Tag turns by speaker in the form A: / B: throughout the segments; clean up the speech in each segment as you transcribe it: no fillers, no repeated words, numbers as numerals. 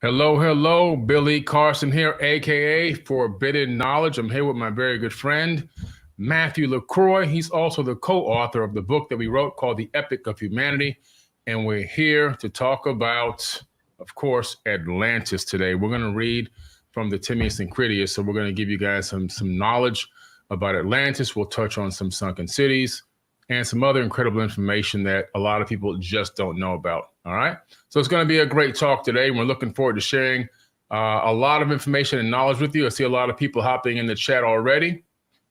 A: Hello, hello. Billy Carson here, aka Forbidden Knowledge. I'm here with my very good friend, Matthew LaCroix. He's also the co-author of the book that we wrote called The Epic of Humanity. And we're here to talk about, of course, Atlantis today. We're going to read from the Timaeus and Critias. So we're going to give you guys some knowledge about Atlantis. We'll touch on some sunken cities and some other incredible information that a lot of people just don't know about. All right. So it's going to be a great talk today. We're looking forward to sharing a lot of information and knowledge with you. I see a lot of people hopping in the chat already,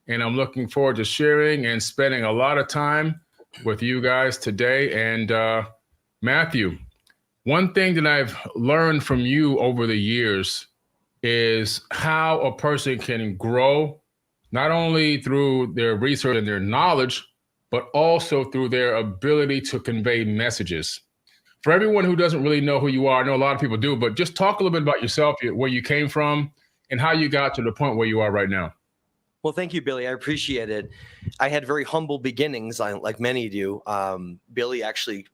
A: and I'm looking forward to sharing and spending a lot of time with you guys today. And Matthew, one thing that I've learned from you over the years is how a person can grow, not only through their research and their knowledge, but also through their ability to convey messages. For everyone who doesn't really know who you are, I know a lot of people do, but just talk a little bit about yourself, where you came from, and how you got to the point where you are right now.
B: Well, thank you, Billy. I appreciate it. I had very humble beginnings, like many do. Billy actually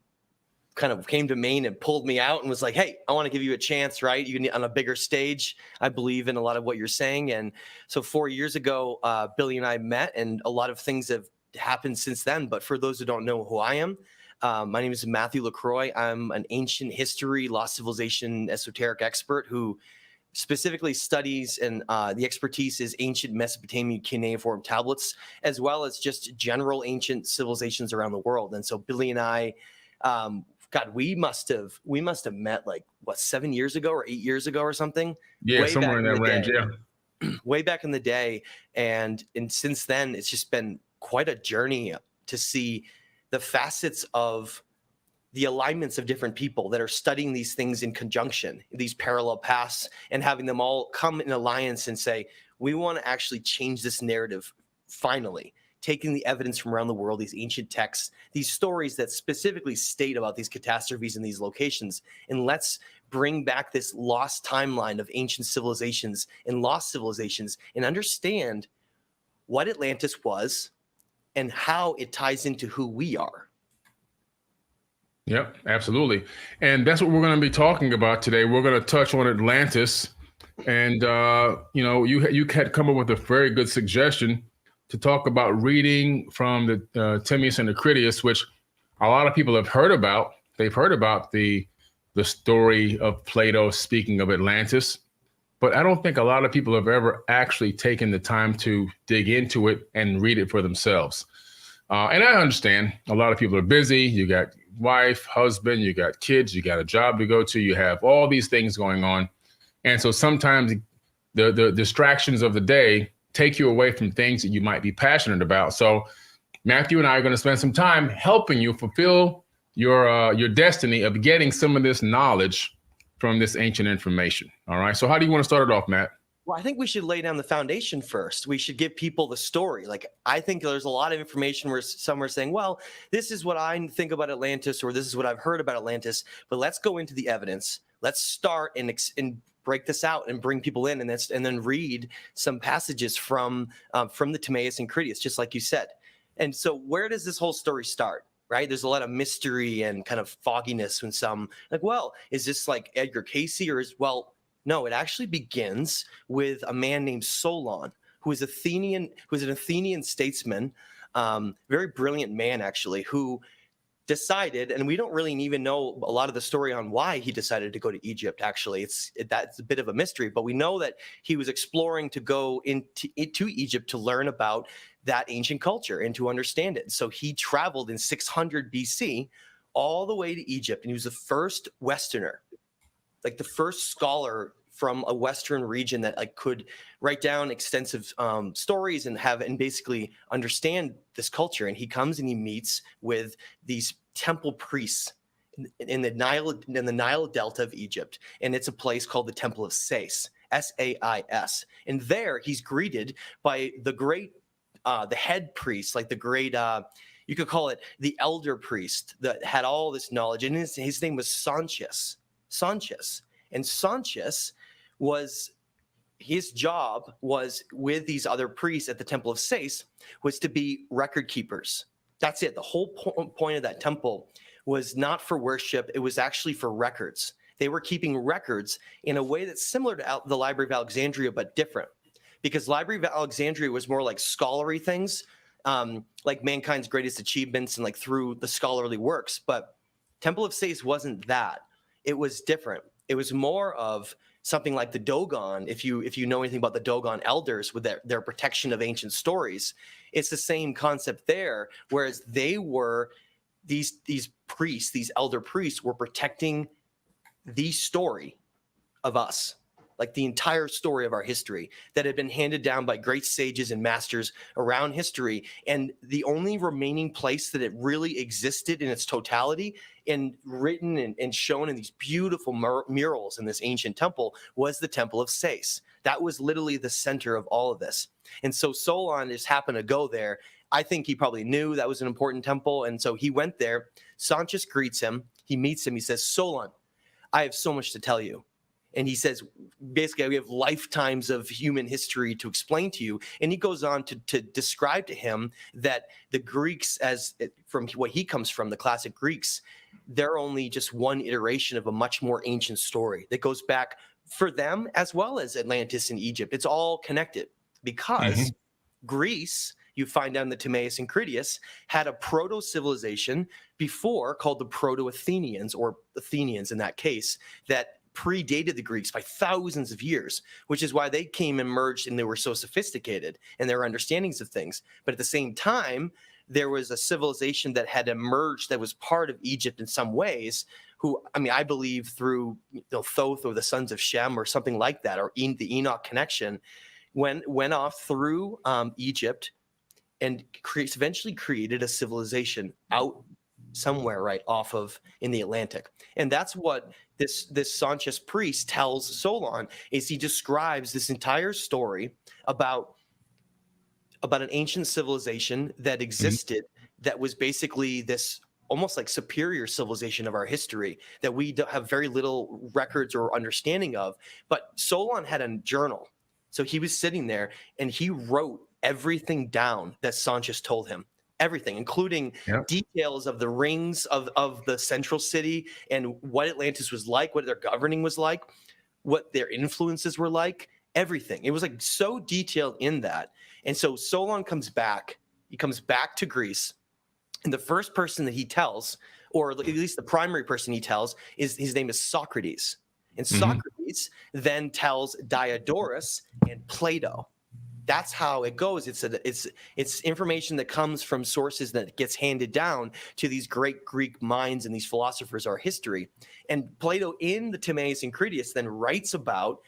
B: kind of came to Maine and pulled me out and was like, hey, I want to give you a chance, right? You need on a bigger stage. I believe in a lot of what you're saying. And so 4 years ago, Billy and I met, and a lot of things have happened since then. But for those who don't know who I am, my name is Matthew LaCroix. I'm an ancient history, lost civilization, esoteric expert who specifically studies, and the expertise is ancient Mesopotamian cuneiform tablets, as well as just general ancient civilizations around the world. And so Billy and I, God, we must have met like 7 years ago or 8 years ago or something.
A: Yeah, somewhere in that range. Yeah,
B: way back in the day, and since then, it's just been quite a journey to see the facets of the alignments of different people that are studying these things in conjunction, these parallel paths, and having them all come in alliance and say, we want to actually change this narrative finally, taking the evidence from around the world, these ancient texts, these stories that specifically state about these catastrophes in these locations, and let's bring back this lost timeline of ancient civilizations and lost civilizations and understand what Atlantis was and how it ties into who we are.
A: Yep, absolutely. And that's what we're going to be talking about today. We're going to touch on Atlantis. And, you had come up with a very good suggestion to talk about reading from the Timaeus and the Critias, which a lot of people have heard about. They've heard about the story of Plato speaking of Atlantis, but I don't think a lot of people have ever actually taken the time to dig into it and read it for themselves. And I understand a lot of people are busy. You got wife, husband, you got kids, you got a job to go to, you have all these things going on. And so sometimes the distractions of the day take you away from things that you might be passionate about. So Matthew and I are going to spend some time helping you fulfill your destiny of getting some of this knowledge from this ancient information. All right. So how do you want to start it off, Matt?
B: Well, I think we should lay down the foundation first. We should give people the story. Like, I think there's a lot of information where some are saying, well, this is what I think about Atlantis, or this is what I've heard about Atlantis, but let's go into the evidence. Let's start and break this out and bring people in, and then read some passages from the Timaeus and Critias, just like you said. And so where does this whole story start? Right? There's a lot of mystery and kind of fogginess when some like, well, is this like Edgar Cayce, or no, it actually begins with a man named Solon, who is an Athenian statesman, very brilliant man, actually, who decided, and we don't really even know a lot of the story on why he decided to go to Egypt. Actually, that's a bit of a mystery, but we know that he was exploring to go into Egypt to learn about that ancient culture and to understand it. So he traveled in 600 BC all the way to Egypt, and he was the first Westerner, like the first scholar from a Western region that like could write down extensive stories and basically understand this culture. And he comes and he meets with these temple priests in the Nile Delta of Egypt, and it's a place called the Temple of Sais, Sais. And there he's greeted by the great, the head priest, like the great. You could call it the elder priest that had all this knowledge, and his name was Sancius. And Sancius his job was with these other priests at the Temple of Sais was to be record keepers. That's it. The whole point of that temple was not for worship. It was actually for records. they were keeping records in a way that's similar to the Library of Alexandria, but different. Because Library of Alexandria was more like scholarly things, like mankind's greatest achievements and like through the scholarly works. But Temple of Sais wasn't that. It was different. It was more of something like the Dogon. If you know anything about the Dogon elders with their protection of ancient stories, it's the same concept there. Whereas they were these priests, these elder priests, were protecting the story of us, like the entire story of our history that had been handed down by great sages and masters around history. And the only remaining place that it really existed in its totality and written and shown in these beautiful murals in this ancient temple was the Temple of Sais. That was literally the center of all of this. And so Solon just happened to go there. I think he probably knew that was an important temple. And so he went there. Sanchez greets him. He meets him. He says, Solon, I have so much to tell you. And he says, basically, we have lifetimes of human history to explain to you. And he goes on to describe to him that the Greeks, as from what he comes from, the classic Greeks, they're only just one iteration of a much more ancient story that goes back for them as well as Atlantis and Egypt. It's all connected because Greece, you find out in the Timaeus and Critias, had a proto-civilization before called the Proto-Athenians, or Athenians in that case, that predated the Greeks by thousands of years, which is why they came and merged and they were so sophisticated in their understandings of things. But at the same time, there was a civilization that had emerged that was part of Egypt in some ways, who, I mean, I believe through Thoth or the sons of Shem or something like that, or the Enoch connection, went off through Egypt and eventually created a civilization out somewhere right off of in the Atlantic. And that's what this Sanchez priest tells Solon, is he describes this entire story about an ancient civilization that existed that was basically this almost like superior civilization of our history that we don't have very little records or understanding of. But Solon had a journal. So he was sitting there and he wrote everything down that Sanchez told him. Everything, including details of the rings of the central city and what Atlantis was like, what their governing was like, what their influences were like, everything. It was like so detailed in that. And so Solon comes back. He comes back to Greece. And the first person that he tells, or at least the primary person he tells, is his name is Socrates. And Socrates then tells Diodorus and Plato. That's how it goes. It's information that comes from sources that gets handed down to these great Greek minds and these philosophers of our history. And Plato in the Timaeus and Critias then writes about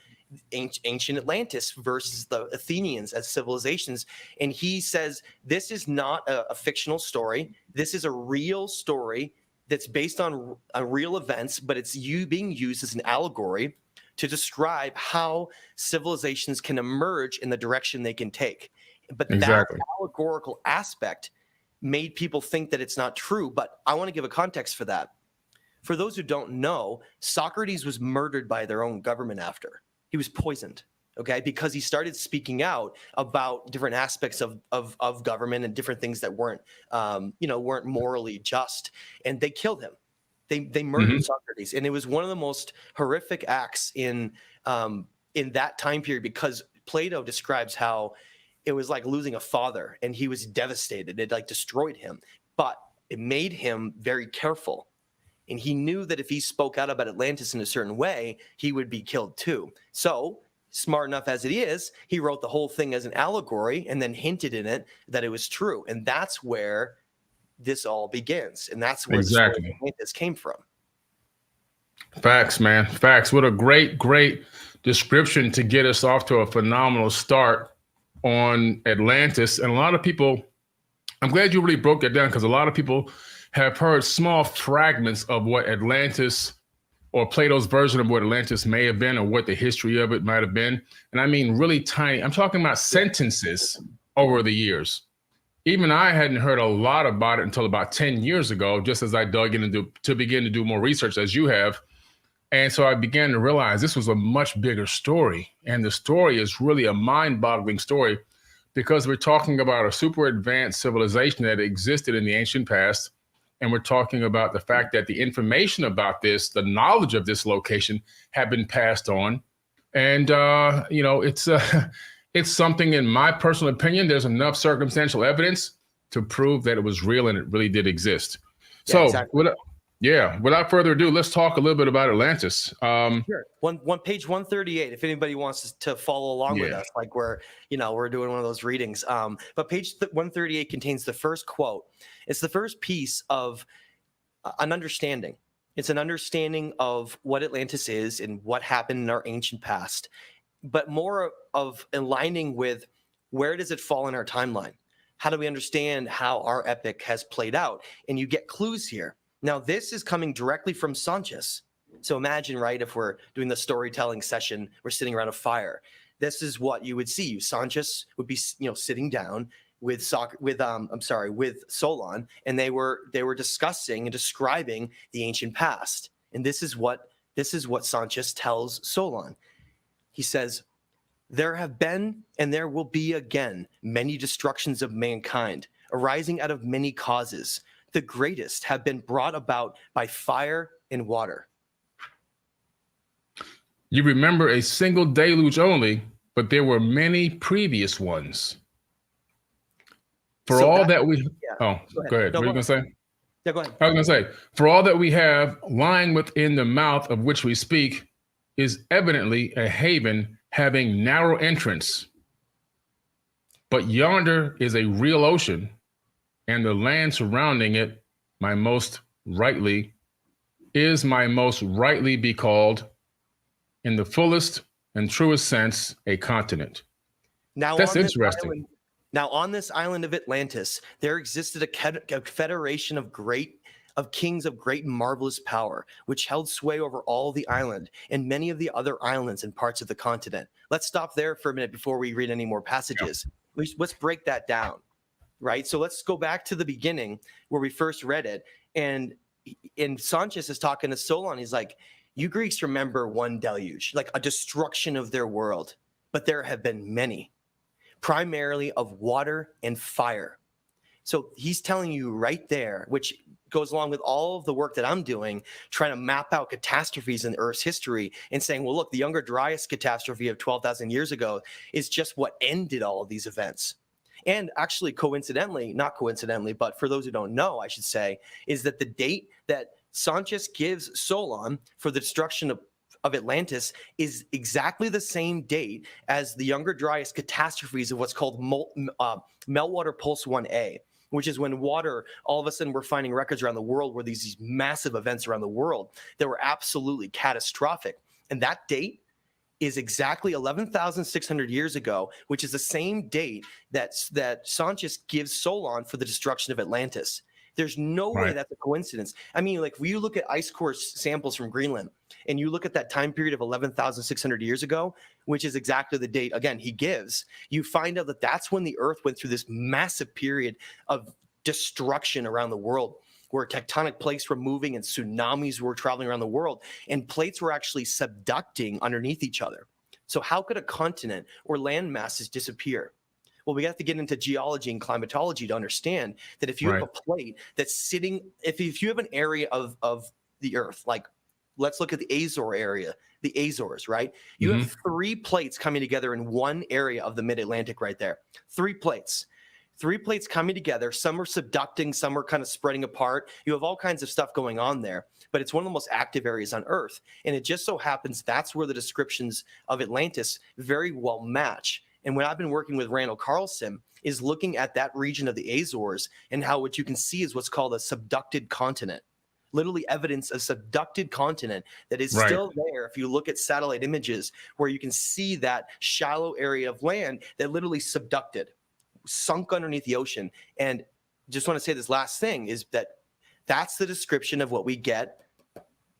B: ancient Atlantis versus the Athenians as civilizations. And he says, this is not a fictional story. This is a real story that's based on real events, but it's being used as an allegory to describe how civilizations can emerge in the direction they can take. But that allegorical aspect made people think that it's not true. But I want to give a context for that. For those who don't know, Socrates was murdered by their own government after. He was poisoned, okay, because he started speaking out about different aspects of government and different things that weren't morally just. And they killed him. They murdered Socrates, and it was one of the most horrific acts in that time period, because Plato describes how it was like losing a father, and he was devastated. It like destroyed him, but it made him very careful, and he knew that if he spoke out about Atlantis in a certain way, he would be killed too. So, smart enough as it is, he wrote the whole thing as an allegory and then hinted in it that it was true, and that's where this all begins, and that's where this came from.
A: Facts, man. Facts. What a great description to get us off to a phenomenal start on Atlantis. And a lot of people, I'm glad you really broke that down, because a lot of people have heard small fragments of what Atlantis, or Plato's version of what Atlantis may have been, or what the history of it might have been. And I mean really tiny. I'm talking about sentences over the years. Even I hadn't heard a lot about it until about 10 years ago, just as I dug in to begin to do more research, as you have. And so I began to realize this was a much bigger story. And the story is really a mind-boggling story, because we're talking about a super advanced civilization that existed in the ancient past. And we're talking about the fact that the information about this, the knowledge of this location, have been passed on. And, it's something, in my personal opinion, there's enough circumstantial evidence to prove that it was real and it really did exist.
B: Yeah,
A: So,
B: exactly.
A: without further ado, let's talk a little bit about Atlantis.
B: Sure. One page 138. If anybody wants to follow along with us, like we're doing one of those readings. But page 138 contains the first quote. It's the first piece of an understanding. It's an understanding of what Atlantis is and what happened in our ancient past, but more of aligning with where does it fall in our timeline? How do we understand how our epic has played out? And you get clues here. Now, this is coming directly from Sanchez. So imagine, right, if we're doing the storytelling session, we're sitting around a fire. This is what you would see. Sanchez would be, sitting down with Solon, and they were discussing and describing the ancient past. And this is what Sanchez tells Solon. He says, "There have been and there will be again many destructions of mankind, arising out of many causes. The greatest have been brought about by fire and water."
A: You remember a single deluge only, but there were many previous ones. For
B: So
A: all
B: that-
A: that we...
B: yeah.
A: Oh, go ahead.
B: No,
A: what are you going to say?
B: Yeah, go ahead.
A: I was going to say, for all that we have, lying within the mouth of which we speak is evidently a haven having narrow entrance. But yonder is a real ocean, and the land surrounding it, my most rightly be called, in the fullest and truest sense, a continent.
B: Now,
A: that's interesting.
B: On this island of Atlantis, there existed a federation of kings of great and marvelous power, which held sway over all the island and many of the other islands and parts of the continent. Let's stop there for a minute before we read any more passages. Yeah. Let's break that down, right? So let's go back to the beginning where we first read it. And Sanchez is talking to Solon. He's like, "You Greeks remember one deluge, like a destruction of their world, but there have been many, primarily of water and fire." So he's telling you right there, which goes along with all of the work that I'm doing, trying to map out catastrophes in Earth's history and saying, well, look, the Younger Dryas catastrophe of 12,000 years ago is just what ended all of these events. And actually, not coincidentally, but for those who don't know, I should say, is that the date that Sanchez gives Solon for the destruction of Atlantis is exactly the same date as the Younger Dryas catastrophes of what's called Meltwater Pulse 1A, which is when water, all of a sudden we're finding records around the world where these massive events around the world that were absolutely catastrophic. And that date is exactly 11,600 years ago, which is the same date that Sanchez gives Solon for the destruction of Atlantis. There's no way that's a coincidence. I mean, like, when you look at ice core samples from Greenland and you look at that time period of 11,600 years ago, which is exactly the date, again, he gives, you find out that that's when the Earth went through this massive period of destruction around the world, where tectonic plates were moving and tsunamis were traveling around the world, and plates were actually subducting underneath each other. So how could a continent or land masses disappear? Well, we have to get into geology and climatology to understand that if you have a plate that's sitting, if you have an area of the Earth, like let's look at the Azor area, the Azores, right? You have 3 plates coming together in one area of the mid-Atlantic right there. 3 plates coming together. Some are subducting, some are kind of spreading apart. You have all kinds of stuff going on there, but it's one of the most active areas on Earth. And it just so happens that's where the descriptions of Atlantis very well match. And when I've been working with Randall Carlson is looking at that region of the Azores and how what you can see is what's called a subducted continent. Literally evidence of subducted continent that is still there if you look at satellite images, where you can see that shallow area of land that literally subducted, sunk underneath the ocean. And just want to say this last thing is that's the description of what we get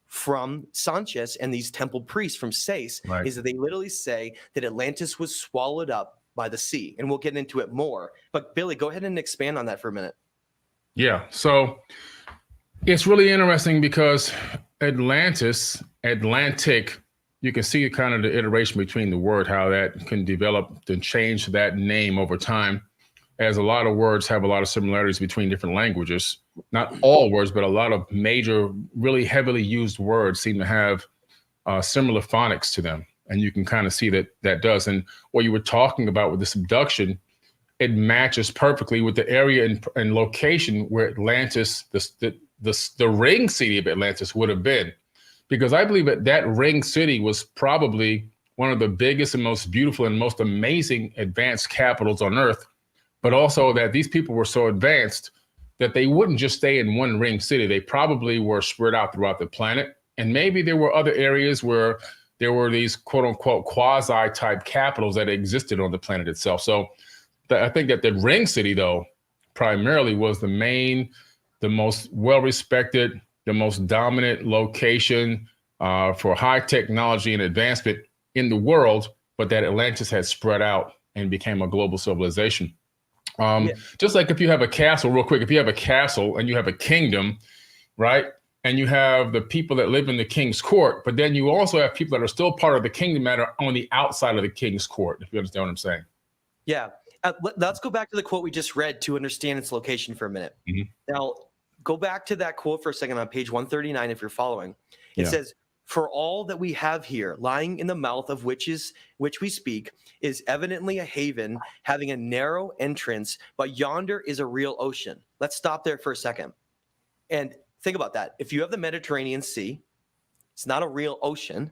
B: from Sanchez and these temple priests from Sais, is that they literally say that Atlantis was swallowed up by the sea. And we'll get into it more. But Billy, go ahead and expand on that for a minute.
A: Yeah. So it's really interesting because Atlantic, you can see kind of the iteration between the word, how that can develop and change that name over time. as a lot of words have a lot of similarities between different languages. Not all words, but a lot of major, really heavily used words seem to have similar phonics to them. And you can kind of see that that does. And what you were talking about with the subduction, it matches perfectly with the area and location where Atlantis, the ring city of Atlantis would have been. Because I believe that ring city was probably one of the biggest and most beautiful and most amazing advanced capitals on Earth, but also that these people were so advanced that they wouldn't just stay in one ring city. They probably were spread out throughout the planet. And maybe there were other areas where there were these quote unquote quasi type capitals that existed on the planet itself. So I think that the ring city, though, primarily was the most well-respected, the most dominant location for high technology and advancement in the world, but that Atlantis had spread out and became a global civilization. Just like if you have a castle, real quick, if you have a castle and you have a kingdom, right? And you have the people that live in the king's court, but then you also have people that are still part of the kingdom that are on the outside of the king's court, if you understand what I'm saying.
B: Yeah. Let's go back to the quote we just read to understand its location for a minute. Mm-hmm. Now, go back to that quote for a second on page 139 if you're following. It says, "For all that we have here, lying in the mouth of which we speak, is evidently a haven having a narrow entrance, but yonder is a real ocean." Let's stop there for a second. And think about that. If you have the Mediterranean Sea, it's not a real ocean.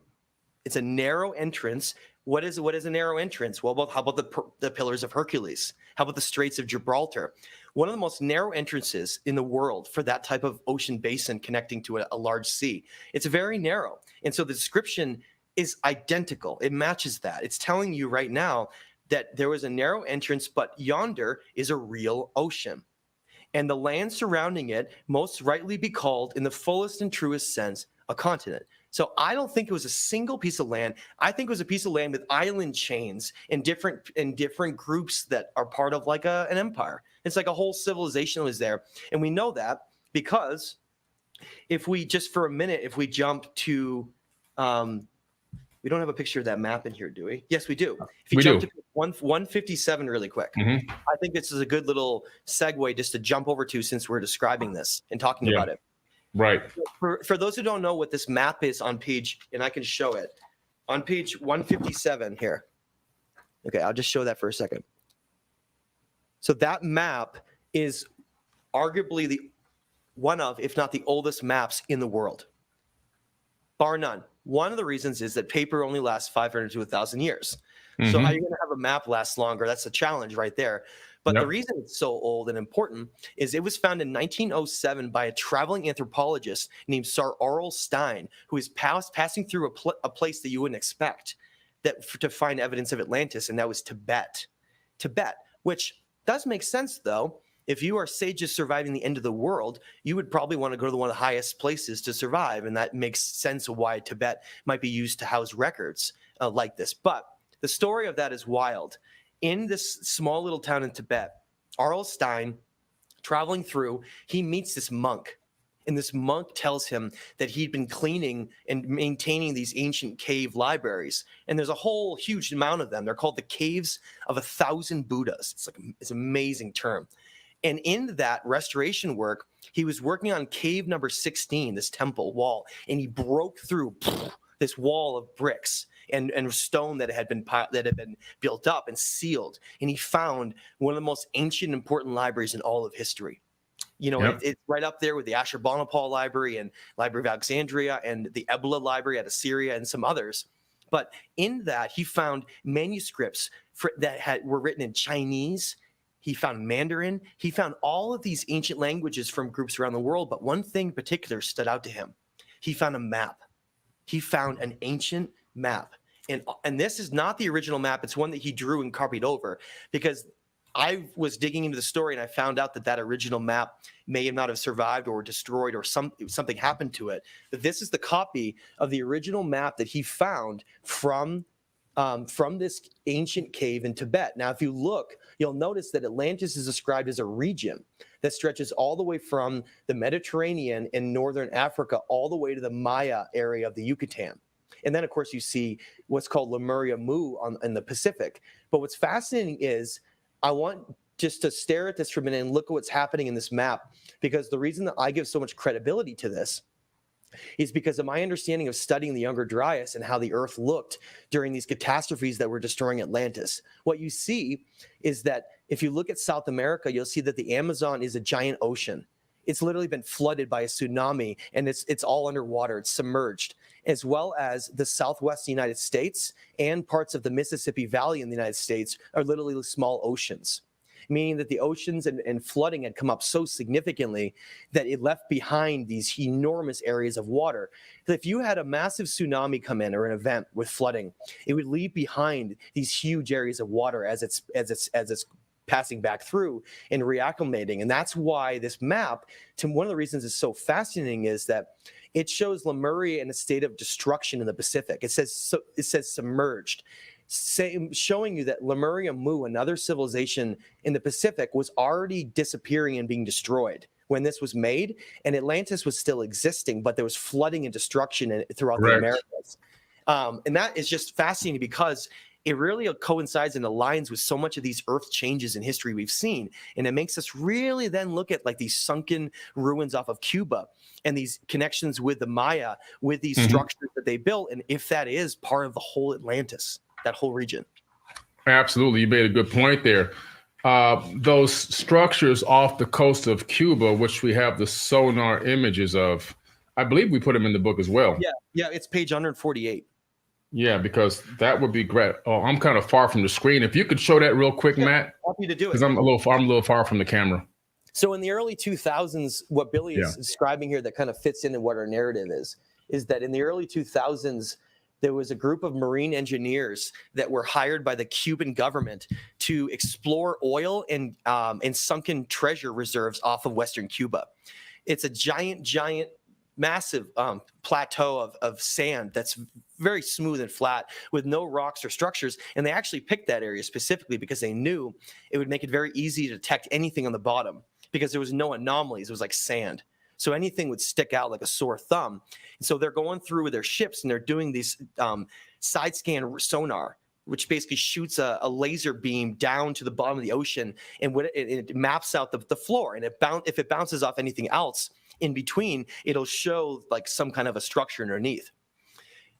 B: It's a narrow entrance. What is a narrow entrance? Well, how about the Pillars of Hercules? How about the Straits of Gibraltar? One of the most narrow entrances in the world for that type of ocean basin connecting to a large sea. It's very narrow. And so the description is identical. It matches that. It's telling you right now that there was a narrow entrance, but yonder is a real ocean. And the land surrounding it most rightly be called, in the fullest and truest sense, a continent. So I don't think it was a single piece of land. I think it was a piece of land with island chains and different groups that are part of like an empire. It's like a whole civilization was there. And we know that because if we just for a minute, if we jump to, we don't have a picture of that map in here, do we? Yes, we do. If you jump to 157 really quick, I think this is a good little segue just to jump over to since we're describing this and talking about it.
A: Right.
B: For those who don't know what this map is on page, and I can show it, on page 157 here. Okay, I'll just show that for a second. So that map is arguably one of, if not the oldest maps in the world, bar none. One of the reasons is that paper only lasts 500 to 1,000 years. So how are you going to have a map last longer? That's a challenge right there. But the reason it's so old and important is it was found in 1907 by a traveling anthropologist named Sir Aurel Stein, who is passing through a place that you wouldn't expect to find evidence of Atlantis, and that was Tibet. Tibet, which does make sense, though. If you are sages surviving the end of the world, you would probably want to go to one of the highest places to survive, and that makes sense of why Tibet might be used to house records like this. But the story of that is wild. In this small little town in Tibet, Aurel Stein, traveling through, he meets this monk. And this monk tells him that he'd been cleaning and maintaining these ancient cave libraries. And there's a whole huge amount of them. They're called the Caves of 1,000 Buddhas. It's an amazing term. And in that restoration work, he was working on cave number 16, this temple wall, and he broke through this wall of bricks and stone that had been built up and sealed. And he found one of the most ancient, important libraries in all of history. You know, it's right up there with the Ashurbanipal Library and Library of Alexandria and the Ebla Library at Assyria and some others. But in that, he found manuscripts that were written in Chinese. He found Mandarin. He found all of these ancient languages from groups around the world. But one thing in particular stood out to him. He found a map. He found an ancient map. And this is not the original map. It's one that he drew and copied over, because I was digging into the story and I found out that original map may not have survived or destroyed or something happened to it. But this is the copy of the original map that he found from this ancient cave in Tibet. Now, if you look, you'll notice that Atlantis is described as a region that stretches all the way from the Mediterranean in northern Africa all the way to the Maya area of the Yucatan. And then, of course, you see what's called Lemuria Mu in the Pacific. But what's fascinating is I want just to stare at this for a minute and look at what's happening in this map, because the reason that I give so much credibility to this is because of my understanding of studying the Younger Dryas and how the Earth looked during these catastrophes that were destroying Atlantis. What you see is that if you look at South America, you'll see that the Amazon is a giant ocean. It's literally been flooded by a tsunami, and it's all underwater. It's submerged, as well as the Southwest United States and parts of the Mississippi Valley in the United States are literally small oceans, meaning that the oceans and flooding had come up so significantly that it left behind these enormous areas of water. So if you had a massive tsunami come in or an event with flooding, it would leave behind these huge areas of water as it's passing back through and reacclimating. And that's why this map, one of the reasons it's so fascinating, is that it shows Lemuria in a state of destruction in the Pacific. It says submerged, showing you that Lemuria Mu, another civilization in the Pacific, was already disappearing and being destroyed when this was made, and Atlantis was still existing, but there was flooding and destruction throughout the Americas. And that is just fascinating because it really coincides and aligns with so much of these earth changes in history we've seen. And it makes us really then look at like these sunken ruins off of Cuba and these connections with the Maya, with these structures that they built, and if that is part of the whole Atlantis, that whole region.
A: Absolutely. You made a good point there. Those structures off the coast of Cuba, which we have the sonar images of, I believe we put them in the book as well.
B: Yeah, it's page 148.
A: Yeah, because that would be great. Oh, I'm kind of far from the screen. If you could show that real quick, Matt.
B: Happy to do it.
A: Because I'm a little far from the camera.
B: So in the early 2000s, what Billy is describing here that kind of fits into what our narrative is that in the early 2000s, there was a group of marine engineers that were hired by the Cuban government to explore oil and sunken treasure reserves off of Western Cuba. It's a giant, massive plateau of sand that's very smooth and flat with no rocks or structures. And they actually picked that area specifically because they knew it would make it very easy to detect anything on the bottom because there was no anomalies. It was like sand. So anything would stick out like a sore thumb. And so they're going through with their ships and they're doing these side scan sonar, which basically shoots a laser beam down to the bottom of the ocean, and it maps out the floor. And if it bounces off anything else in between, it'll show like some kind of a structure underneath.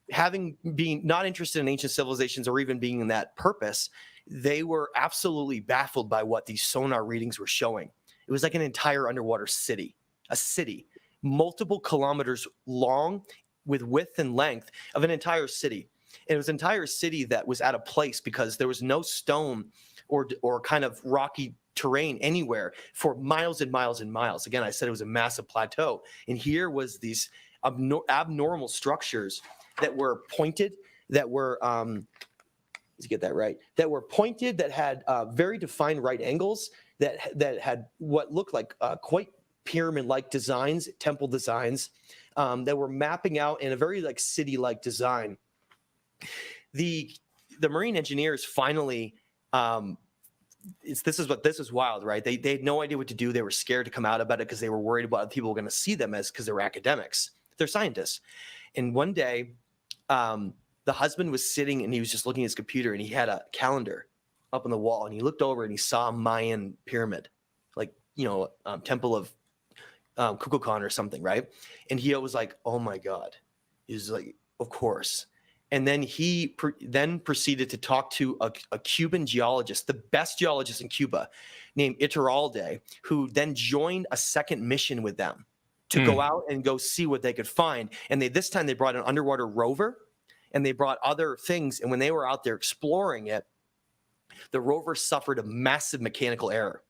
B: Having been not interested in ancient civilizations or even being in that purpose, they were absolutely baffled by what these sonar readings were showing. It was like an entire underwater city, a city, multiple kilometers long with width and length of an entire city. And it was an entire city that was out of place because there was no stone or kind of rocky terrain anywhere for miles and miles and miles. Again, I said it was a massive plateau. And here was these abnormal structures that were pointed, that were, let's get that right, that were pointed, that had very defined right angles, that had what looked like quite pyramid-like designs, temple designs, that were mapping out in a very like city-like design. The marine engineers finally, this is wild, right? They had no idea what to do. They were scared to come out about it because they were worried about people were going to see them because they were academics. They're scientists. And one day, the husband was sitting and he was just looking at his computer and he had a calendar up on the wall and he looked over and he saw a Mayan pyramid, like, temple of Kukulkan or something, right? And he was like, oh my God. He was like, of course. And then he then proceeded to talk to a Cuban geologist, the best geologist in Cuba, named Iturralde, who then joined a second mission with them to go out and go see what they could find. And this time they brought an underwater rover and they brought other things. And when they were out there exploring it, the rover suffered a massive mechanical error.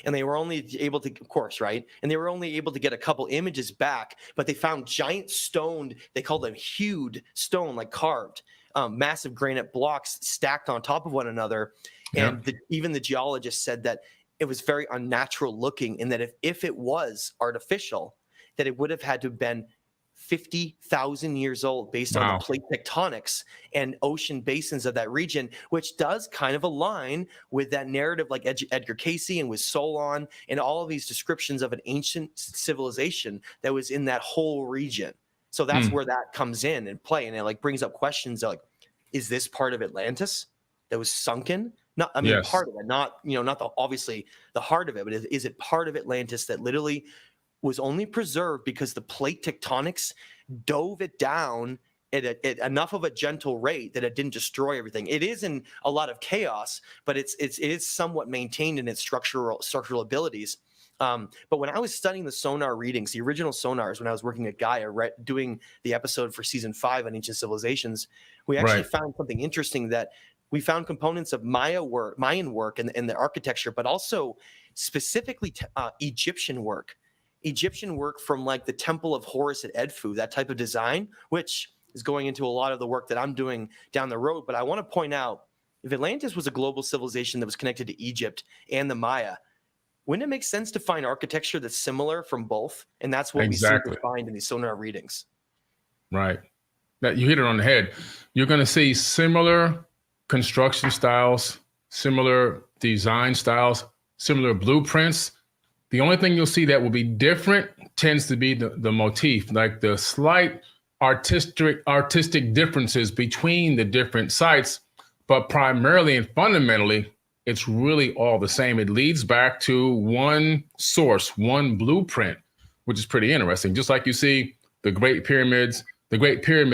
B: And they were only able to, of course, right? And they were only able to get a couple images back, but they found giant stoned, they called them hewed stone, like carved, massive granite blocks stacked on top of one another. Yeah. And even the geologist said that it was very unnatural looking, and that if it was artificial, that it would have had to have been 50,000 years old based on the plate tectonics and ocean basins of that region, which does kind of align with that narrative like Edgar Cayce and with Solon and all of these descriptions of an ancient civilization that was in that whole region. So that's where that comes in and play. And it like brings up questions like, is this part of Atlantis that was sunken Not, I mean,
A: Yes.
B: part of it, not, not obviously the heart of it, but is it part of Atlantis that literally was only preserved because the plate tectonics dove it down at enough of a gentle rate that it didn't destroy everything? It is in a lot of chaos, but it is somewhat maintained in its structural abilities. But when I was studying the sonar readings, the original sonars, when I was working at Gaia, doing the episode for season 5 on ancient civilizations, we actually
A: Right.
B: found something interesting, that we found components of Mayan work and the architecture, but also specifically Egyptian work from like the Temple of Horus at Edfu, that type of design, which is going into a lot of the work that I'm doing down the road. But I want to point out, if Atlantis was a global civilization that was connected to Egypt and the Maya, wouldn't it make sense to find architecture that's similar from both? And that's what we seem
A: Exactly.
B: to find in these sonar readings.
A: Right. That you hit it on the head. You're going to see similar construction styles, similar design styles, similar blueprints. The only thing you'll see that will be different tends to be the motif, like the slight artistic differences between the different sites, but primarily and fundamentally, it's really all the same. It leads back to one source, one blueprint, which is pretty interesting. Just like you see the Great Pyramid,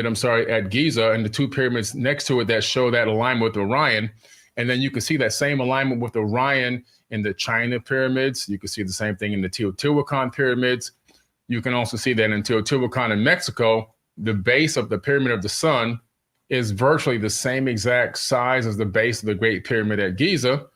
A: I'm sorry, at Giza, and the two pyramids next to it that show that alignment with Orion. And then you can see that same alignment with Orion in the China pyramids. You can see the same thing in the Teotihuacan pyramids. You can also see that in Teotihuacan in Mexico, the base of the Pyramid of the Sun is virtually the same exact size as the base of the Great Pyramid at Giza.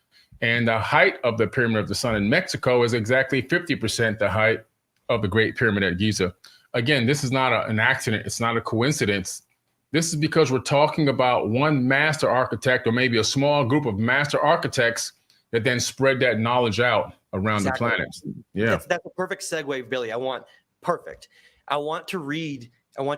A: And the height of the Pyramid of the Sun in Mexico is exactly 50% the height of the Great Pyramid at Giza. Again, this is not an accident. It's not a coincidence. This is because we're talking about one master architect, or maybe a small group of master architects that then spread that knowledge out around the planet. Yeah.
B: That's a perfect segue, Billy. I want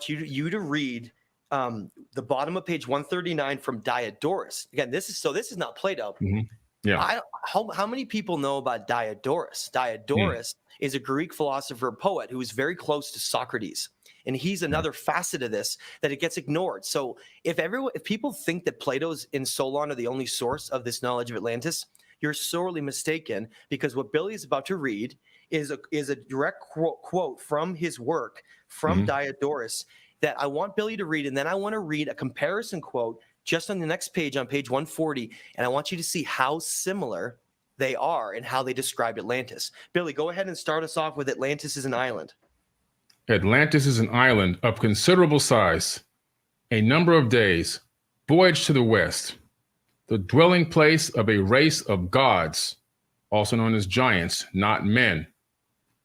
B: you to read the bottom of page 139 from Diodorus. Again, this is not Plato.
A: Mm-hmm. Yeah.
B: How many people know about Diodorus? Diodorus is a Greek philosopher poet who is very close to Socrates. And he's another facet of this that it gets ignored. So if people think that Plato's and Solon are the only source of this knowledge of Atlantis, you're sorely mistaken, because what Billy is about to read is a direct quote from his work, from Diodorus, that I want Billy to read. And then I want to read a comparison quote just on the next page, on page 140. And I want you to see how similar they are and how they describe Atlantis. Billy, go ahead and start us off with Atlantis is an island.
A: Atlantis is an island of considerable size, a number of days, voyage to the west, the dwelling place of a race of gods, also known as giants, not men.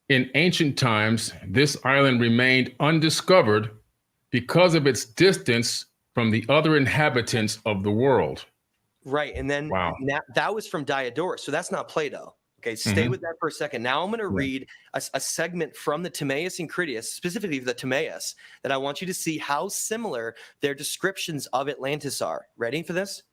A: In ancient times, this island remained undiscovered because of its distance from the other inhabitants of the world.
B: Right. And then that was from Diodorus. So that's not Plato. Okay, stay with that for a second. Now I'm going to read a segment from the Timaeus and Critias, specifically the Timaeus, that I want you to see how similar their descriptions of Atlantis are. Ready for this?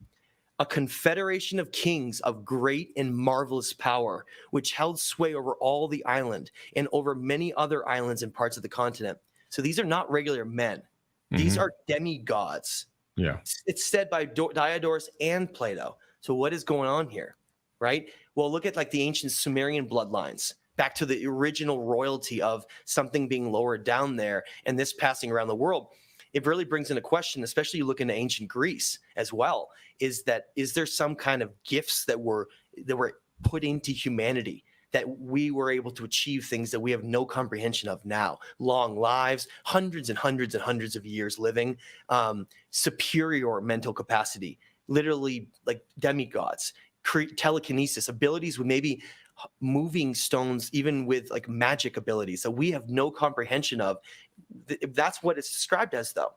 B: A confederation of kings of great and marvelous power, which held sway over all the island and over many other islands and parts of the continent. So these are not regular men. These are demigods.
A: Yeah.
B: It's said by Diodorus and Plato. So what is going on here, right? Well, look at like the ancient Sumerian bloodlines, back to the original royalty of something being lowered down there and this passing around the world. It really brings into question, especially you look into ancient Greece as well, is there some kind of gifts that were put into humanity, that we were able to achieve things that we have no comprehension of now? Long lives, hundreds and hundreds and hundreds of years living, superior mental capacity, literally like demigods, telekinesis, abilities with maybe moving stones, even with like magic abilities that we have no comprehension of. That's what it's described as, though.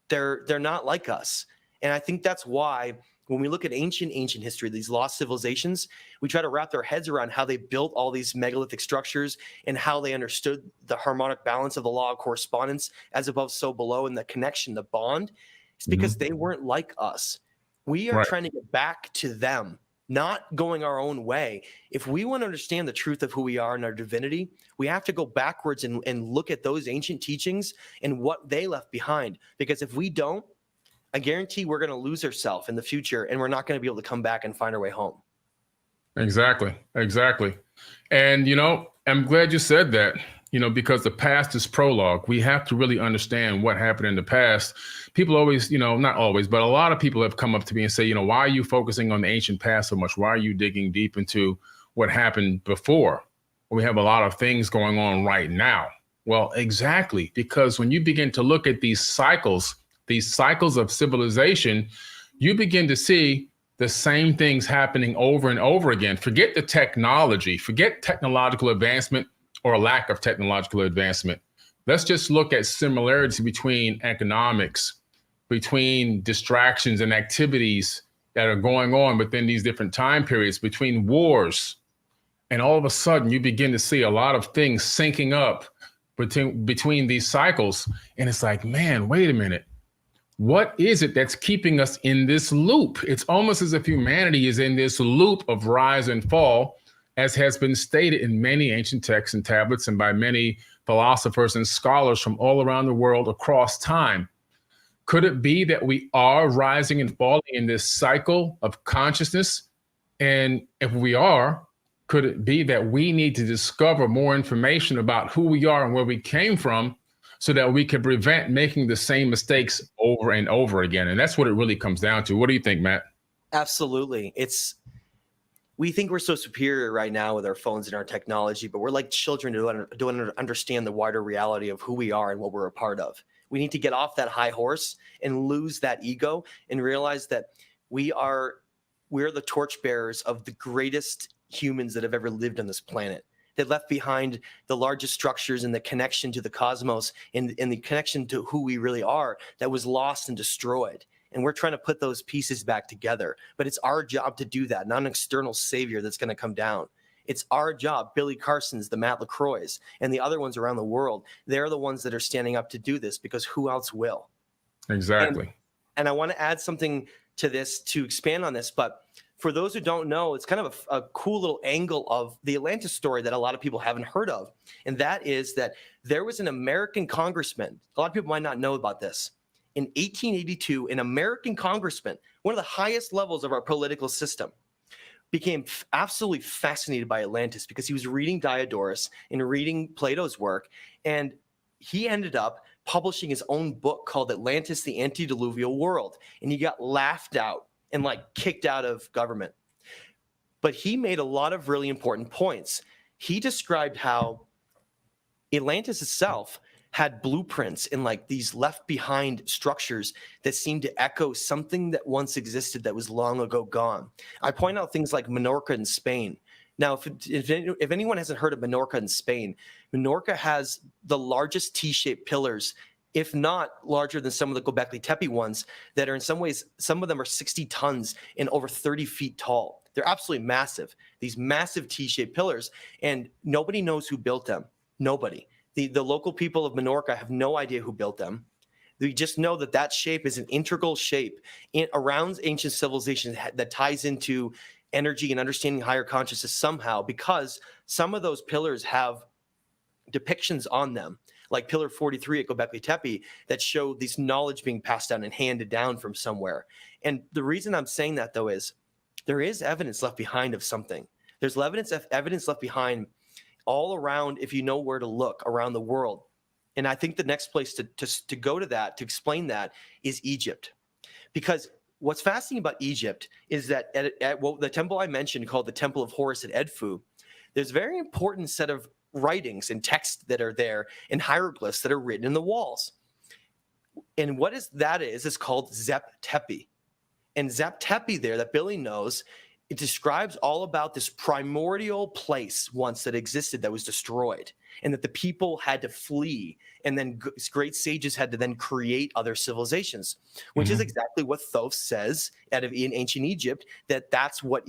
B: They're not like us. And I think that's why when we look at ancient history, these lost civilizations, we try to wrap our heads around how they built all these megalithic structures and how they understood the harmonic balance of the law of correspondence, as above, so below, and the connection, the bond. It's because they weren't like us. We are trying to get back to them, not going our own way. If we want to understand the truth of who we are and our divinity, we have to go backwards and look at those ancient teachings and what they left behind. Because if we don't, I guarantee we're going to lose ourselves in the future, and we're not going to be able to come back and find our way home.
A: Exactly. Exactly. And, I'm glad you said that, because the past is prologue. We have to really understand what happened in the past. People always, not always, but a lot of people have come up to me and say, why are you focusing on the ancient past so much? Why are you digging deep into what happened before? We have a lot of things going on right now. Well, exactly, because when you begin to look at these cycles of civilization, you begin to see the same things happening over and over again. Forget the technology, forget technological advancement or lack of technological advancement. Let's just look at similarities between economics, between distractions and activities that are going on within these different time periods, between wars. And all of a sudden, you begin to see a lot of things syncing up between these cycles. And it's like, man, wait a minute. What is it that's keeping us in this loop? It's almost as if humanity is in this loop of rise and fall, as has been stated in many ancient texts and tablets and by many philosophers and scholars from all around the world across time. Could it be that we are rising and falling in this cycle of consciousness? And if we are, could it be that we need to discover more information about who we are and where we came from, so that we can prevent making the same mistakes over and over again? And that's what it really comes down to. What do you think, Matt?
B: Absolutely. We think we're so superior right now with our phones and our technology, but we're like children who don't understand the wider reality of who we are and what we're a part of. We need to get off that high horse and lose that ego and realize that we're the torchbearers of the greatest humans that have ever lived on this planet. That left behind the largest structures and the connection to the cosmos and the connection to who we really are that was lost and destroyed. And we're trying to put those pieces back together. But it's our job to do that, not an external savior that's going to come down. It's our job. Billy Carson's, the Matt LaCroix, and the other ones around the world, they're the ones that are standing up to do this, because who else will?
A: Exactly.
B: And I want to add something to this to expand on this, but for those who don't know, it's kind of a cool little angle of the Atlantis story that a lot of people haven't heard of. And that is that there was an American congressman. A lot of people might not know about this. In 1882, an American congressman, one of the highest levels of our political system, became absolutely fascinated by Atlantis because he was reading Diodorus and reading Plato's work. And he ended up publishing his own book called Atlantis, the Antediluvial World. And he got laughed out and kicked out of government. But he made a lot of really important points. He described how Atlantis itself had blueprints and these left behind structures that seemed to echo something that once existed that was long ago gone. I point out things like Minorca in Spain. Now, if anyone hasn't heard of Minorca in Spain, Minorca has the largest T-shaped pillars, if not larger than some of the Göbekli Tepe ones, that are in some ways, some of them are 60 tons and over 30 feet tall. They're absolutely massive, these massive T-shaped pillars, and nobody knows who built them. Nobody. The local people of Minorca have no idea who built them. We just know that shape is an integral shape around ancient civilizations that ties into energy and understanding higher consciousness somehow, because some of those pillars have depictions on them, like Pillar 43 at Göbekli Tepe, that show this knowledge being passed down and handed down from somewhere. And the reason I'm saying that, though, is there is evidence left behind of something. There's evidence left behind all around, if you know where to look around the world. And I think the next place to go to that, to explain that, is Egypt. Because what's fascinating about Egypt is that at the temple I mentioned, called the Temple of Horus at Edfu, there's a very important set of writings and texts that are there and hieroglyphs that are written in the walls. And what that is called Zep Tepi. And Zep Tepi there, that Billy knows, it describes all about this primordial place once that existed that was destroyed, and that the people had to flee, and then great sages had to then create other civilizations, which is exactly what Thoth says in ancient Egypt, that's what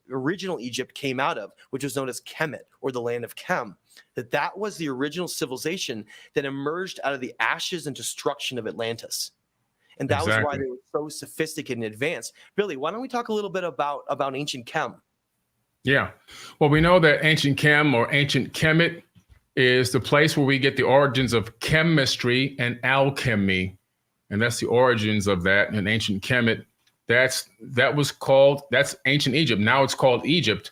B: original Egypt came out of, which was known as Kemet, or the land of Kem, that was the original civilization that emerged out of the ashes and destruction of Atlantis. And that was why they were so sophisticated and advanced. Billy, why don't we talk a little bit about ancient Kem?
A: Yeah. Well, we know that ancient Kem, or ancient Kemet, is the place where we get the origins of chemistry and alchemy. and that's the origins of that in ancient Kemet. That's ancient Egypt. Now it's called Egypt.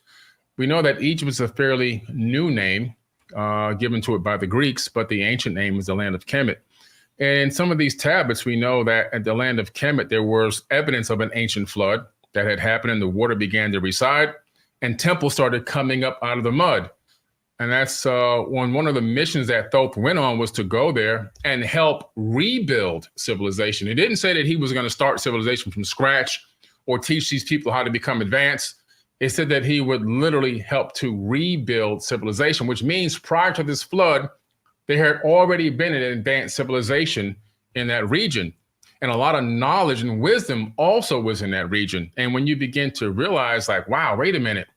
A: We know that Egypt is a fairly new name given to it by the Greeks, but the ancient name is the land of Kemet. And in some of these tablets, we know that at the land of Kemet, there was evidence of an ancient flood that had happened, and the water began to reside, and temples started coming up out of the mud. And that's one of the missions that Thoth went on, was to go there and help rebuild civilization. He didn't say that he was going to start civilization from scratch or teach these people how to become advanced. It said that he would literally help to rebuild civilization, which means prior to this flood, there had already been an advanced civilization in that region. And a lot of knowledge and wisdom also was in that region. And when you begin to realize, like, wow, wait a minute,